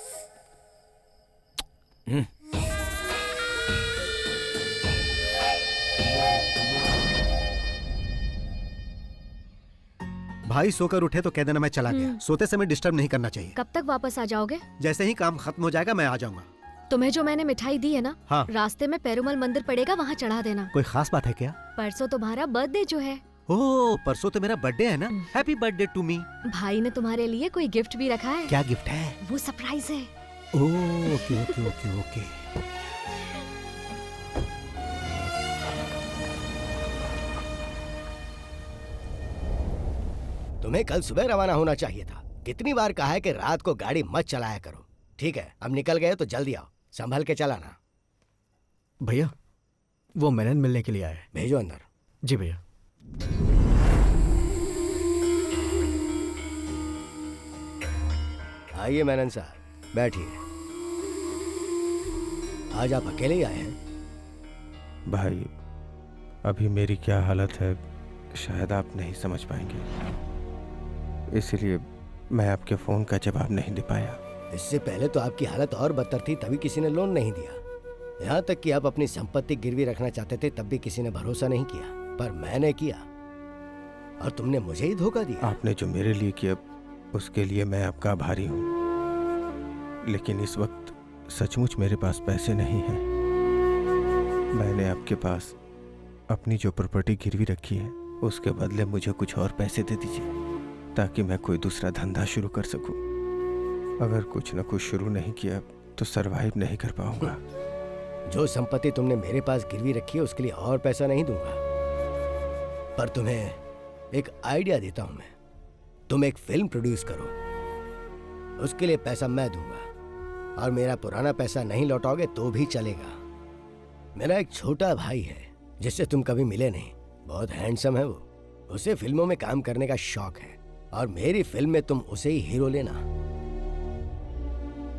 भाई सोकर उठे तो कह देना मैं चला गया। सोते समय डिस्टर्ब नहीं करना चाहिए। कब तक वापस आ जाओगे? जैसे ही काम खत्म हो जाएगा मैं आ जाऊंगा। तुम्हें जो मैंने मिठाई दी है ना, हाँ। रास्ते में पेरुमल मंदिर पड़ेगा, वहाँ चढ़ा देना। कोई खास बात है क्या? परसों तुम्हारा बर्थडे जो है। ओह, परसों तो मेरा बर्थडे है ना। Happy birthday to me. भाई ने तुम्हारे लिए कोई गिफ्ट भी रखा है। क्या गिफ्ट है? वो सरप्राइज है। ओह, ओके ओके ओके ओके। तुम्हें कल सुबह रवाना होना चाहिए था। कितनी बार कहा है कि रात को गाड़ी मत चलाया करो। ठीक है, अब निकल गए तो जल्दी आओ, संभल के चलाना। भैया वो मेनन मिलने के लिए आए। भेजो अंदर। जी भैया। आइए मेनन साहब, बैठिए। आज आप अकेले ही आए हैं? भाई, अभी मेरी क्या हालत है शायद आप नहीं समझ पाएंगे, इसलिए मैं आपके फोन का जवाब नहीं दे पाया। इससे पहले तो आपकी हालत और बदतर थी, तभी किसी ने लोन नहीं दिया। यहाँ तक कि आप अपनी संपत्ति गिरवी रखना चाहते थे, तब भी किसी ने भरोसा नहीं किया, पर मैंने किया और तुमने मुझे ही धोखा दिया। आपने जो मेरे लिए किया उसके लिए मैं आपका आभारी हूँ, लेकिन इस वक्त सचमुच मेरे पास पैसे नहीं हैं। मैंने आपके पास अपनी जो प्रॉपर्टी गिरवी रखी है उसके बदले मुझे कुछ और पैसे दे दीजिए, ताकि मैं कोई दूसरा धंधा शुरू कर सकूं। अगर कुछ न कुछ शुरू नहीं किया तो सरवाइव नहीं कर पाऊंगा। जो संपत्ति तुमने मेरे पास गिरवी रखी है उसके लिए और पैसा नहीं दूंगा, पर तुम्हें एक आइडिया देता हूं मैं। तुम एक फिल्म प्रोड्यूस करो, उसके लिए पैसा मैं दूंगा, और मेरा पुराना पैसा नहीं लौटाओगे तो भी चलेगा। मेरा एक छोटा भाई है जिससे तुम कभी मिले नहीं, बहुत हैंडसम है वो। उसे फिल्मों में काम करने का शौक है और मेरी फिल्म में तुम उसे ही हीरो लेना।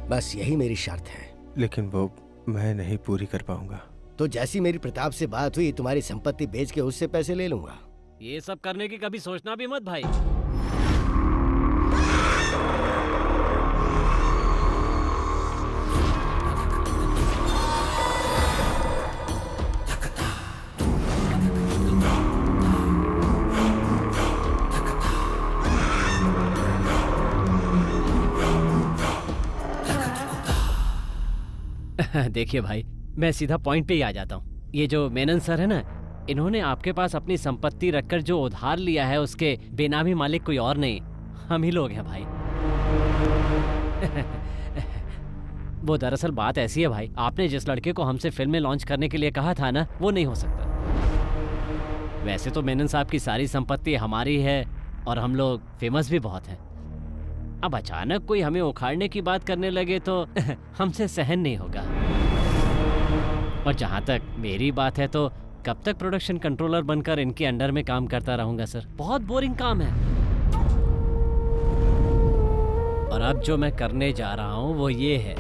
बस यही मेरी शर्त है। लेकिन वो मैं नहीं पूरी कर पाऊंगा। तो जैसी मेरी प्रताप से बात हुई, तुम्हारी संपत्ति बेच के उससे पैसे ले लूंगा। ये सब करने की कभी सोचना भी मत भाई। देखिए भाई, मैं सीधा पॉइंट पे ही आ जाता हूँ। ये जो मेनन सर है ना, इन्होंने आपके पास अपनी संपत्ति रखकर जो उधार लिया है उसके बेनामी मालिक कोई और नहीं, हम ही लोग हैं भाई। वो दरअसल बात ऐसी है भाई, आपने जिस लड़के को हमसे फिल्म में लॉन्च करने के लिए कहा था ना, वो नहीं हो सकता। वैसे तो मेनन साहब की सारी संपत्ति हमारी है और हम लोग फेमस भी बहुत हैं। अब अचानक कोई हमें उखाड़ने की बात करने लगे तो हमसे सहन नहीं होगा। और जहां तक मेरी बात है तो कब तक प्रोडक्शन कंट्रोलर बनकर इनके अंडर में काम करता रहूंगा सर, बहुत बोरिंग काम है। और अब जो मैं करने जा रहा हूं वो ये है,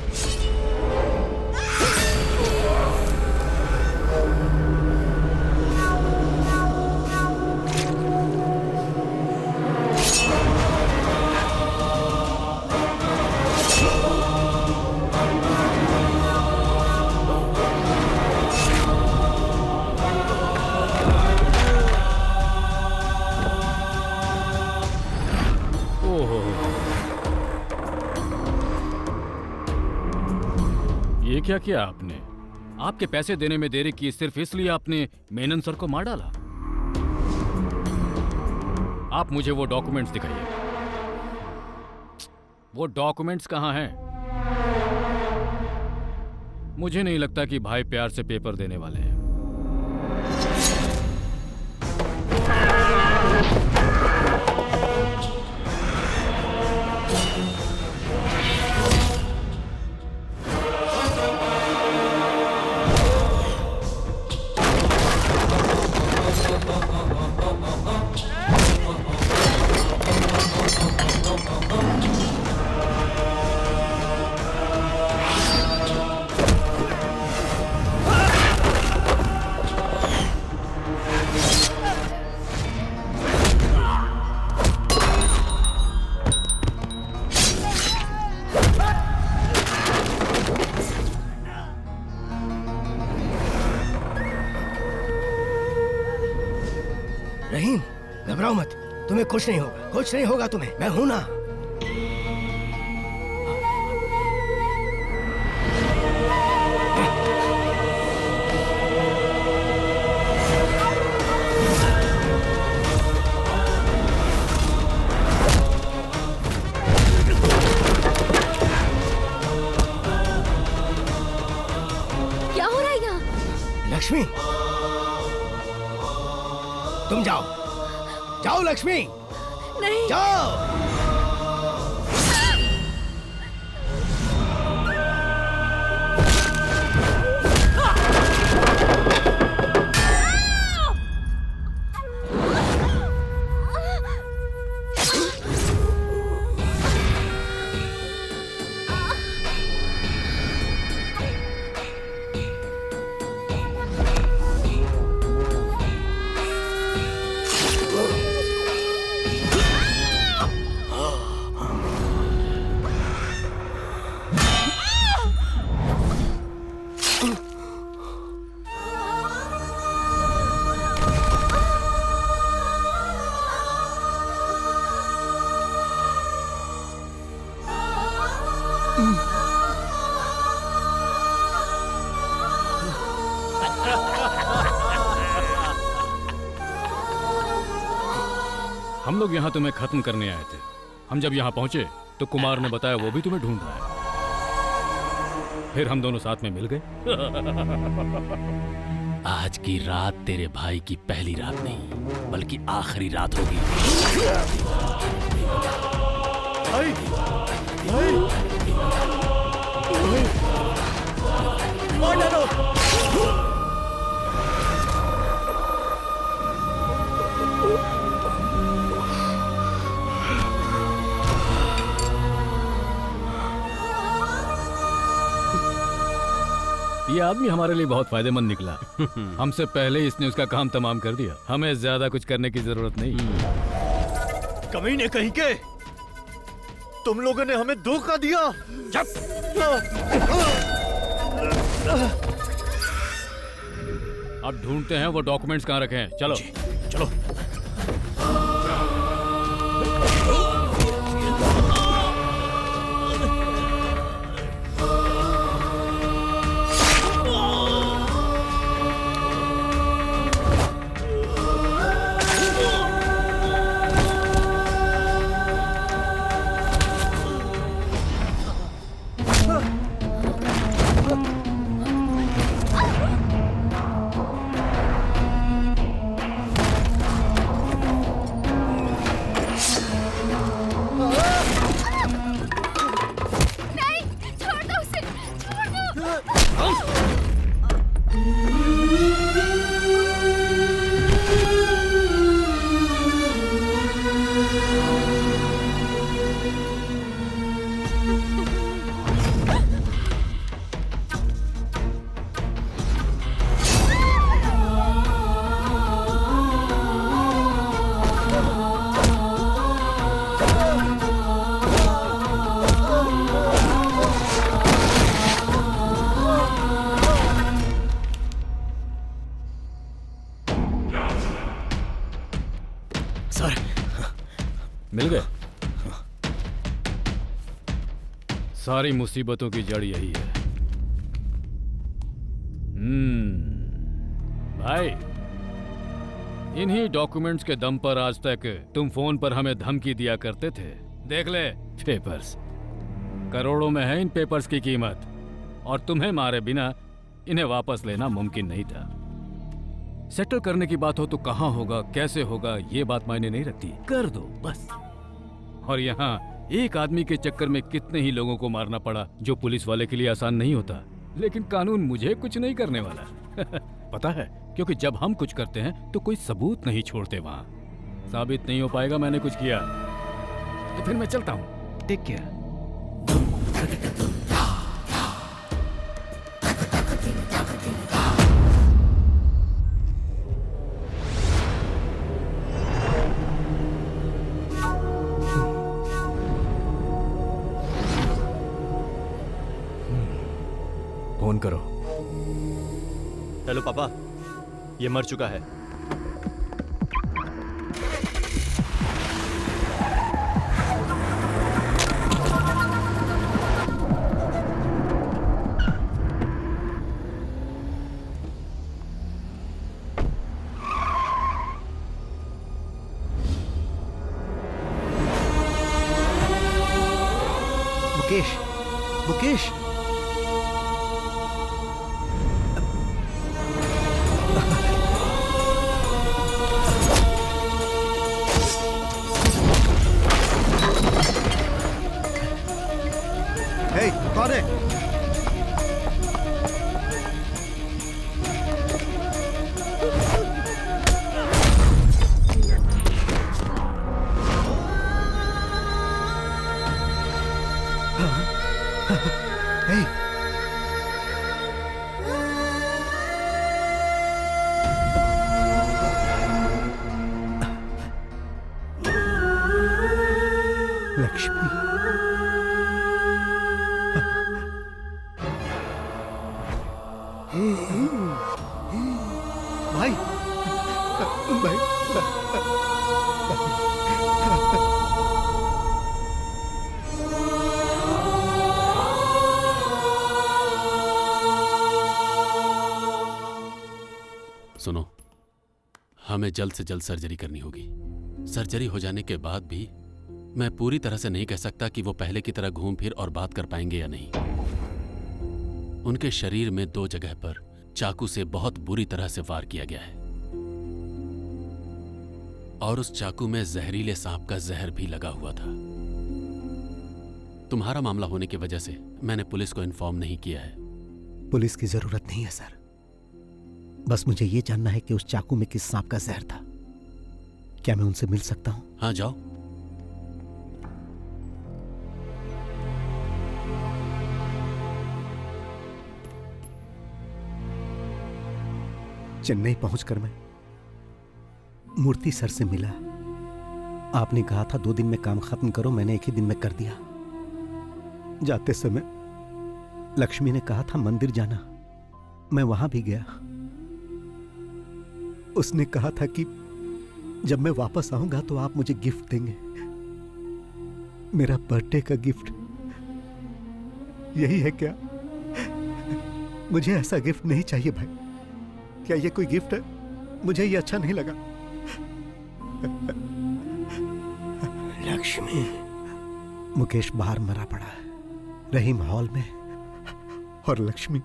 ये क्या किया आपने? आपके पैसे देने में देरी की सिर्फ इसलिए आपने मेनन सर को मार डाला? आप मुझे वो डॉक्यूमेंट्स दिखाइए। वो डॉक्यूमेंट्स कहाँ हैं? मुझे नहीं लगता कि भाई प्यार से पेपर देने वाले हैं। रहीम, घबराओ मत, तुम्हें कुछ नहीं होगा, कुछ नहीं होगा तुम्हें, मैं हूं ना। क्या हो रहा है यहाँ? लक्ष्मी, तुम जाओ, जाओ लक्ष्मी, नहीं, जाओ। हम लोग यहाँ तुम्हें खत्म करने आए थे। हम जब यहाँ पहुंचे तो कुमार ने बताया वो भी तुम्हें ढूंढ रहा है। फिर हम दोनों साथ में मिल गए। आज की रात तेरे भाई की पहली रात नहीं बल्कि आखिरी रात होगी। ये आदमी हमारे लिए बहुत फायदेमंद निकला। हमसे पहले इसने उसका काम तमाम कर दिया। हमें ज्यादा कुछ करने की जरूरत नहीं। कमीने कहीं के, तुम लोगों ने हमें धोखा दिया। अब ढूंढते हैं वो डॉक्यूमेंट्स कहाँ रखे हैं। चलो चलो। मिल गए। सारी मुसीबतों की जड़ यही है। भाई, इन्हीं डॉक्यूमेंट्स के दम पर आज तक तुम फोन पर हमें धमकी दिया करते थे। देख ले पेपर्स, करोड़ों में है इन पेपर्स की कीमत, और तुम्हें मारे बिना इन्हें वापस लेना मुमकिन नहीं था। सेटल करने की बात हो तो कहाँ होगा, कैसे होगा, ये बात मायने नहीं रखती, कर दो बस। और यहाँ एक आदमी के चक्कर में कितने ही लोगों को मारना पड़ा, जो पुलिस वाले के लिए आसान नहीं होता। लेकिन कानून मुझे कुछ नहीं करने वाला। पता है, क्योंकि जब हम कुछ करते हैं तो कोई सबूत नहीं छोड़ते। वहाँ साबित नहीं हो पाएगा मैंने कुछ किया, तो फिर मैं चलता हूँ। Take care. फोन करो। हेलो पापा, ये मर चुका है। मुकेश, मुकेश, कौन है? Hey. लक्ष्मी, भाई, भाई, सुनो, हमें जल्द से जल्द सर्जरी करनी होगी। सर्जरी हो जाने के बाद भी मैं पूरी तरह से नहीं कह सकता कि वो पहले की तरह घूम फिर और बात कर पाएंगे या नहीं। उनके शरीर में 2 जगह पर चाकू से बहुत बुरी तरह से वार किया गया है और उस चाकू में जहरीले सांप का जहर भी लगा हुआ था। तुम्हारा मामला होने की वजह से मैंने पुलिस को इन्फॉर्म नहीं किया है। पुलिस की जरूरत नहीं है सर, बस मुझे ये जानना है कि उस चाकू में किस सांप का जहर था। क्या मैं उनसे मिल सकता हूं? हाँ, जाओ। चेन्नई पहुंचकर मैं मूर्ति सर से मिला। आपने कहा था 2 दिन में काम खत्म करो, मैंने 1 ही दिन में कर दिया। जाते समय लक्ष्मी ने कहा था मंदिर जाना, मैं वहां भी गया। उसने कहा था कि जब मैं वापस आऊंगा तो आप मुझे गिफ्ट देंगे, मेरा बर्थडे का गिफ्ट। यही है क्या? मुझे ऐसा गिफ्ट नहीं चाहिए भाई। क्या ये कोई गिफ्ट है? मुझे ये अच्छा नहीं लगा। लक्ष्मी। मुकेश बाहर मरा पड़ा है, रहीम हॉल में, और लक्ष्मी,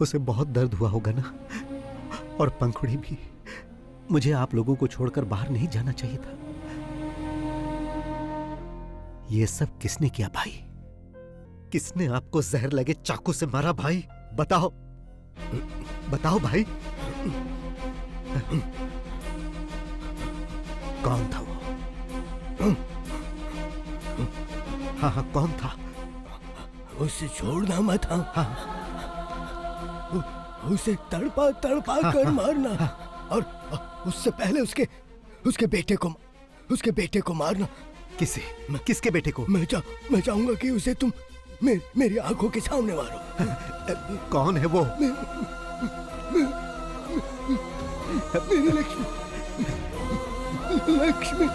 उसे बहुत दर्द हुआ होगा ना, और पंखुड़ी भी। मुझे आप लोगों को छोड़कर बाहर नहीं जाना चाहिए था। ये सब किसने किया भाई? किसने आपको जहर लगे चाकू से मारा भाई? बताओ, बताओ भाई। कौन था वो? हाँ हाँ, कौन था? उसे छोड़ना मत। हाँ, उसे तड़पा तड़पा कर मारना, और उससे पहले उसके बेटे को मारना। किसके बेटे को? मैं चाहूंगा कि उसे तुम मेरी आंखों के सामने मारो। कौन है वो? मेरी लक्ष्मी, लक्ष्मी,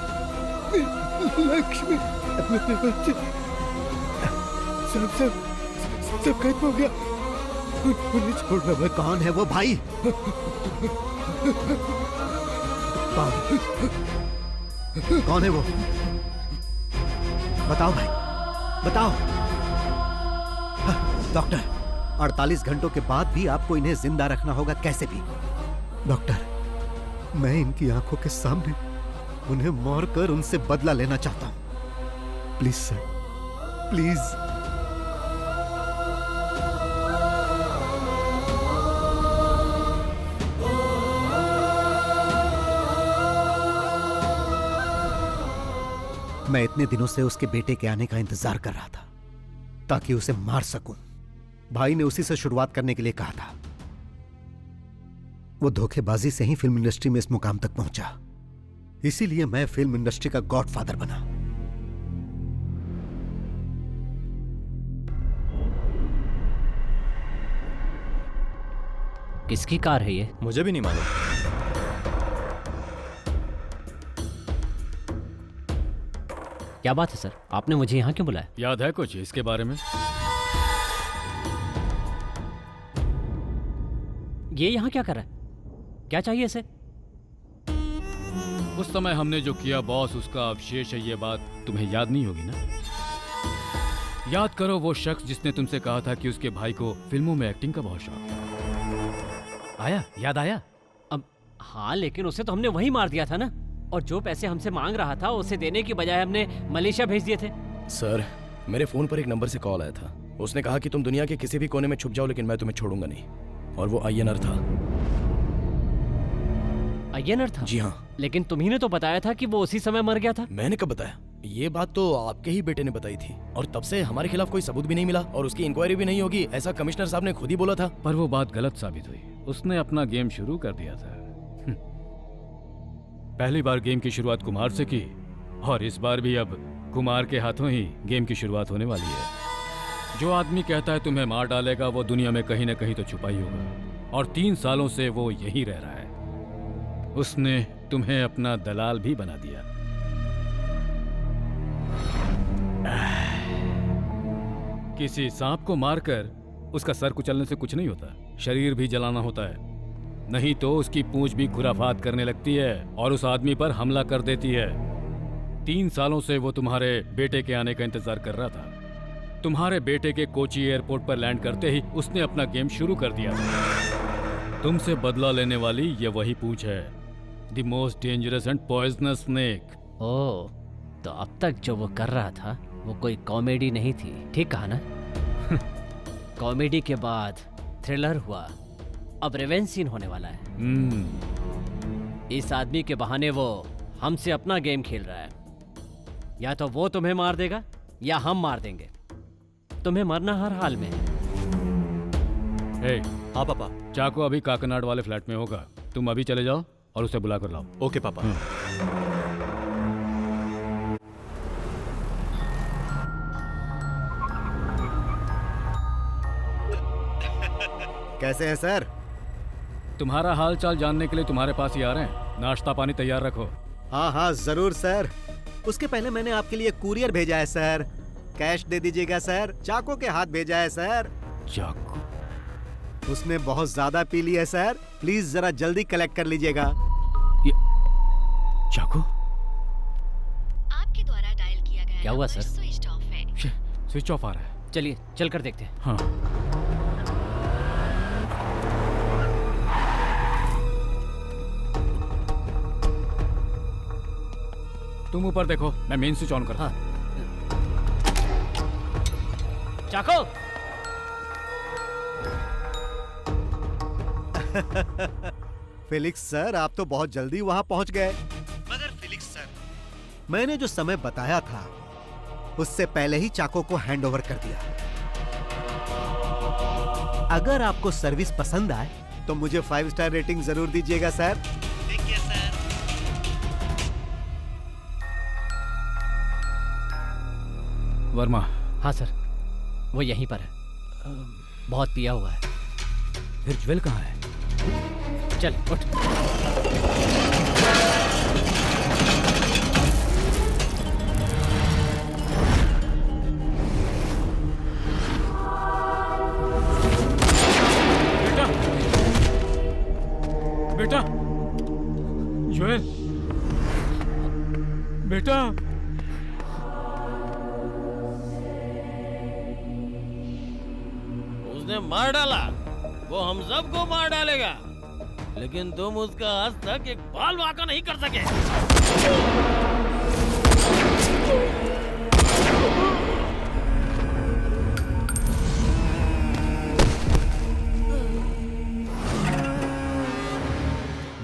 लक्ष्मी, मेरे बच्चे। सब खत्म हो गया। उन्हें छोड़ना मत। कौन है वो भाई? कौन है वो? बताओ भाई, बताओ। डॉक्टर, 48 घंटों के बाद भी आपको इन्हें जिंदा रखना होगा, कैसे भी। डॉक्टर, मैं इनकी आंखों के सामने उन्हें मारकर उनसे बदला लेना चाहता हूं। Please sir, please. मैं इतने दिनों से उसके बेटे के आने का इंतजार कर रहा था ताकि उसे मार सकूं। भाई ने उसी से शुरुआत करने के लिए कहा था। वो धोखेबाजी से ही फिल्म इंडस्ट्री में इस मुकाम तक पहुंचा, इसीलिए मैं फिल्म इंडस्ट्री का गॉडफादर बना। किसकी कार है ये? मुझे भी नहीं मालूम। क्या बात है सर, आपने मुझे यहाँ क्यों बुलाया? याद है कुछ इसके बारे में? ये यहाँ क्या कर रहा है? क्या चाहिए इसे? उस समय हमने जो किया बॉस, उसका अवशेष है ये बात तुम्हें याद नहीं होगी ना? याद करो वो शख्स जिसने तुमसे कहा था कि उसके भाई को फिल्मों में एक्टिंग का बहुत शौक है। आया, याद आया? अब हाँ, लेकिन उसे तो हमने वहीं मार दिया था ना, और जो पैसे हमसे मांग रहा था उसे देने की बजाय हमने मलेशिया भेज दिए थे। सर, मेरे फोन पर एक नंबर से कॉल आया था। उसने कहा कि तुम दुनिया के किसी भी कोने में छुप जाओ लेकिन मैं तुम्हें छोड़ूंगा नहीं। और वो अय्यनर था। अय्यनर था? जी हाँ। लेकिन तुम्ही ने तो बताया था कि वो उसी समय मर गया था। मैंने कब बताया? ये बात तो आपके ही बेटे ने बताई थी, और तब से हमारे खिलाफ कोई सबूत भी नहीं मिला और उसकी इंक्वायरी भी नहीं होगी, ऐसा कमिश्नर साहब ने खुद ही बोला था। पर वो बात गलत साबित हुई। उसने अपना गेम शुरू कर दिया था। पहली बार गेम की शुरुआत कुमार से की, और इस बार भी अब कुमार के हाथों ही गेम की शुरुआत होने वाली है। जो आदमी कहता है तुम्हें मार डालेगा, वो दुनिया में कहीं न कहीं तो छुपा ही होगा, और 3 सालों से वो यहीं रह रहा है। उसने तुम्हें अपना दलाल भी बना दिया। किसी सांप को मारकर उसका सर कुचलने से कुछ नहीं होता, शरीर भी जलाना होता है। नहीं तो उसकी पूंछ भी खुराफात करने लगती है और उस आदमी पर हमला कर देती है। 3 सालों से वो तुम्हारे बेटे के आने का इंतजार कर रहा था। तुम्हारे बेटे के कोची एयरपोर्ट पर लैंड करते ही उसने अपना गेम शुरू कर दिया था। तुमसे बदला लेने वाली ये वही पूंछ है, the most dangerous and poisonous snake. Oh, तो अब तक जो वो कर रहा था वो कोई कॉमेडी नहीं थी, ठीक कहा ना? कॉमेडी के बाद थ्रिलर हुआ, अब रिवेंज सीन होने वाला है। इस आदमी के बहाने वो हमसे अपना गेम खेल रहा है। या तो वो तुम्हें मार देगा या हम मार देंगे। तुम्हें मरना हर हाल में है। हाँ पापा, चाको अभी काकनाड वाले फ्लैट में होगा। तुम अभी चले जाओ और उसे बुला कर लाओ। ओके पापा। कैसे हैं सर? तुम्हारा हाल चाल जानने के लिए तुम्हारे पास ही आ रहे हैं। नाश्ता पानी तैयार रखो। हाँ हाँ जरूर सर। उसके पहले मैंने आपके लिए कुरियर भेजा है सर। कैश दे दीजिएगा सर। चाको के हाथ भेजा है सर। चाको? उसने बहुत ज्यादा पी लिया है सर, प्लीज जरा जल्दी कलेक्ट कर लीजिएगा। चाको? आपके द्वारा डायल किया गया क्या हुआ सर? स्विच ऑफ है। स्विच ऑफ आ रहा है। चलिए चल कर देखते हैं। हाँ। तुम ऊपर देखो, मैं मेन स्विच ऑन करता हूँ। चाको! फिलिक्स सर, आप तो बहुत जल्दी वहां पहुंच गए। मगर फिलिक्स सर, मैंने जो समय बताया था उससे पहले ही चाको को हैंडओवर कर दिया। अगर आपको सर्विस पसंद आए तो मुझे 5 स्टार रेटिंग जरूर दीजिएगा सर। देखिए सर। वर्मा? हाँ सर, वो यहीं पर है। बहुत पिया हुआ है। फिर ज्वेल कहाँ है? चल उठ। बेटा, ज्वेल, बेटा। उसने मार डाला, वो हम सबको मार डालेगा, लेकिन तुम उसका आज तक एक बाल वाका नहीं कर सके।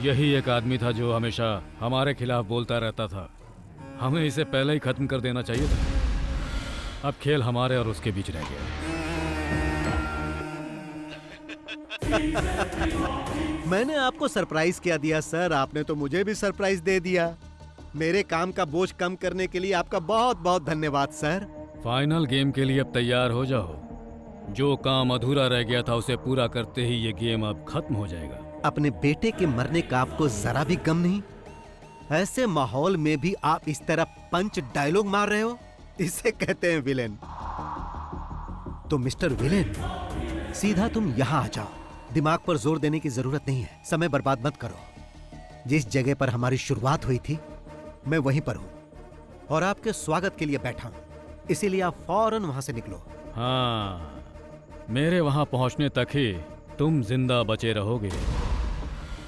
यही एक आदमी था जो हमेशा हमारे खिलाफ बोलता रहता था। हमें इसे पहले ही खत्म कर देना चाहिए था। अब खेल हमारे और उसके बीच रह गया। मैंने आपको सरप्राइज क्या दिया सर, आपने तो मुझे भी सरप्राइज दे दिया। मेरे काम का बोझ कम करने के लिए आपका बहुत बहुत धन्यवाद सर। फाइनल गेम के लिए अब तैयार हो जाओ। जो काम अधूरा रह गया था उसे पूरा करते ही ये गेम अब खत्म हो जाएगा। अपने बेटे के मरने का आपको जरा भी गम नहीं? ऐसे माहौल में भी आप इस तरह पंच डायलॉग मार रहे हो, इसे कहते हैं विलेन। तो मिस्टर विलेन, सीधा तुम यहां आ जाओ। दिमाग पर जोर देने की जरूरत नहीं है, समय बर्बाद मत करो। जिस जगह पर हमारी शुरुआत हुई थी मैं वहीं पर हूं और आपके स्वागत के लिए बैठा हूं, इसीलिए आप फौरन वहां से निकलो। हाँ, मेरे वहां पहुंचने तक ही तुम जिंदा बचे रहोगे।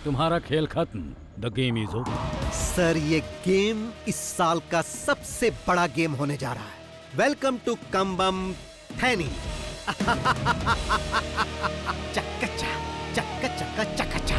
तुम्हारा खेल खत्म। The game is over. Sir, ये गेम इस साल का सबसे बड़ा गेम होने जा रहा है। Welcome to Cumbum Theni. चक्का चक्का चक्का चक्का चक्का।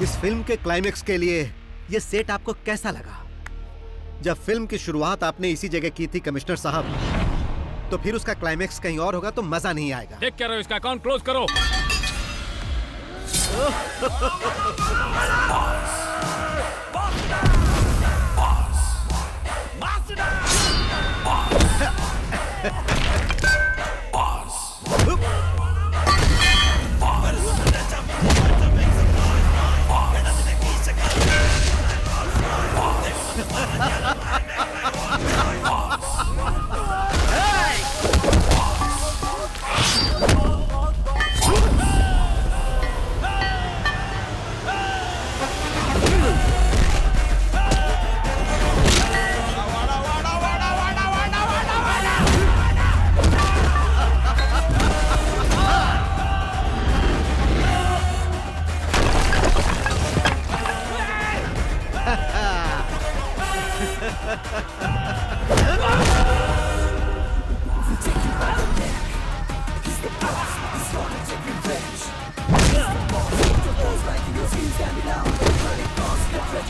इस फिल्म के क्लाइमेक्स के लिए ये सेट आपको कैसा लगा? जब फिल्म की शुरुआत आपने इसी जगह की थी कमिश्नर साहब, तो फिर उसका क्लाइमेक्स कहीं और होगा तो मजा नहीं आएगा। देख क्या रहे हो, इसका अकाउंट क्लोज करो।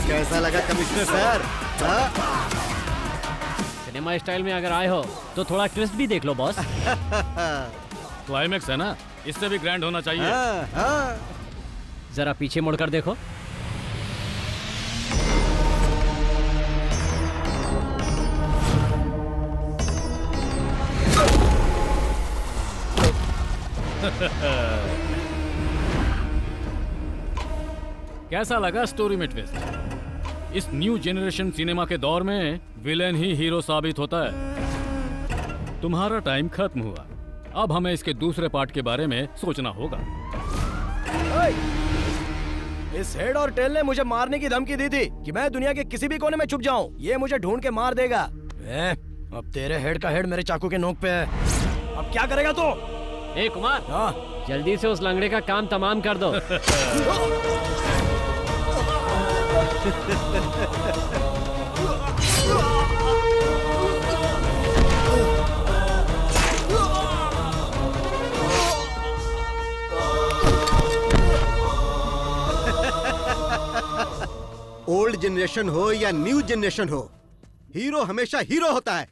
कैसा लगा कमिश्नर सर? सिनेमा स्टाइल में अगर आए हो तो थोड़ा ट्विस्ट भी देख लो बॉस। क्लाइमेक्स है ना, इससे भी ग्रैंड होना चाहिए। जरा पीछे मुड़कर देखो। कैसा लगा स्टोरी में ट्विस्ट? इस न्यू जनरेशन सिनेमा के दौर में विलेन ही हीरो साबित होता है। तुम्हारा टाइम खत्म हुआ, अब हमें इसके दूसरे पार्ट के बारे में सोचना होगा। इस हेड और टेल ने मुझे मारने की धमकी दी थी कि मैं दुनिया के किसी भी कोने में छुप जाऊं, ये मुझे ढूंढ के मार देगा। अब तेरे हेड का हेड मेरे चाकू के नोक पे है, अब क्या करेगा तू? ए कुमार, जल्दी से उस लंगड़े का काम तमाम कर दो। ओल्ड जनरेशन हो या न्यू जनरेशन हो, हीरो हमेशा हीरो होता है।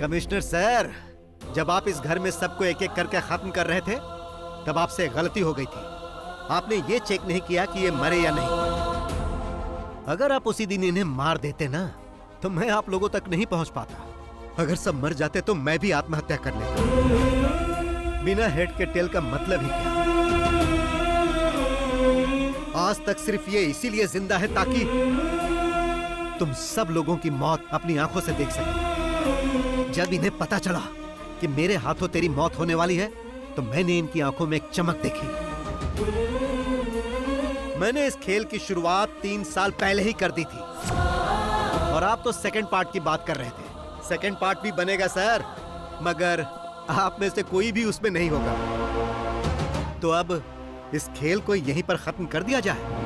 कमिश्नर सर, जब आप इस घर में सबको एक एक करके खत्म कर रहे थे, तब आपसे गलती हो गई थी। आपने ये चेक नहीं किया कि ये मरे या नहीं। अगर आप उसी दिन इन्हें मार देते ना, तो मैं आप लोगों तक नहीं पहुंच पाता। अगर सब मर जाते तो मैं भी आत्महत्या कर लेता। बिना हेड के टेल का मतलब ही क्या? आज तक सिर्फ ये इसीलिए जिंदा है ताकि तुम सब लोगों की मौत अपनी आंखों से देख सके। जब इन्हें पता चला कि मेरे हाथों तेरी मौत होने वाली है, तो मैंने इनकी आंखों में एक चमक देखी। मैंने इस खेल की शुरुआत 3 साल पहले ही कर दी थी, और आप तो सेकंड पार्ट की बात कर रहे थे। सेकंड पार्ट भी बनेगा सर, मगर आप में से कोई भी उसमें नहीं होगा। तो अब इस खेल को यहीं पर खत्म कर दिया जाए।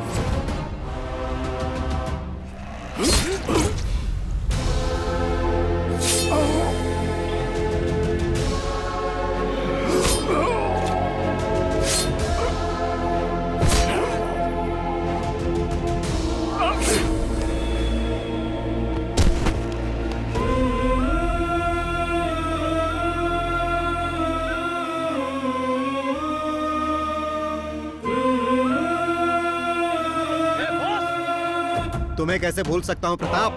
तुम्हें कैसे भूल सकता हूँ प्रताप?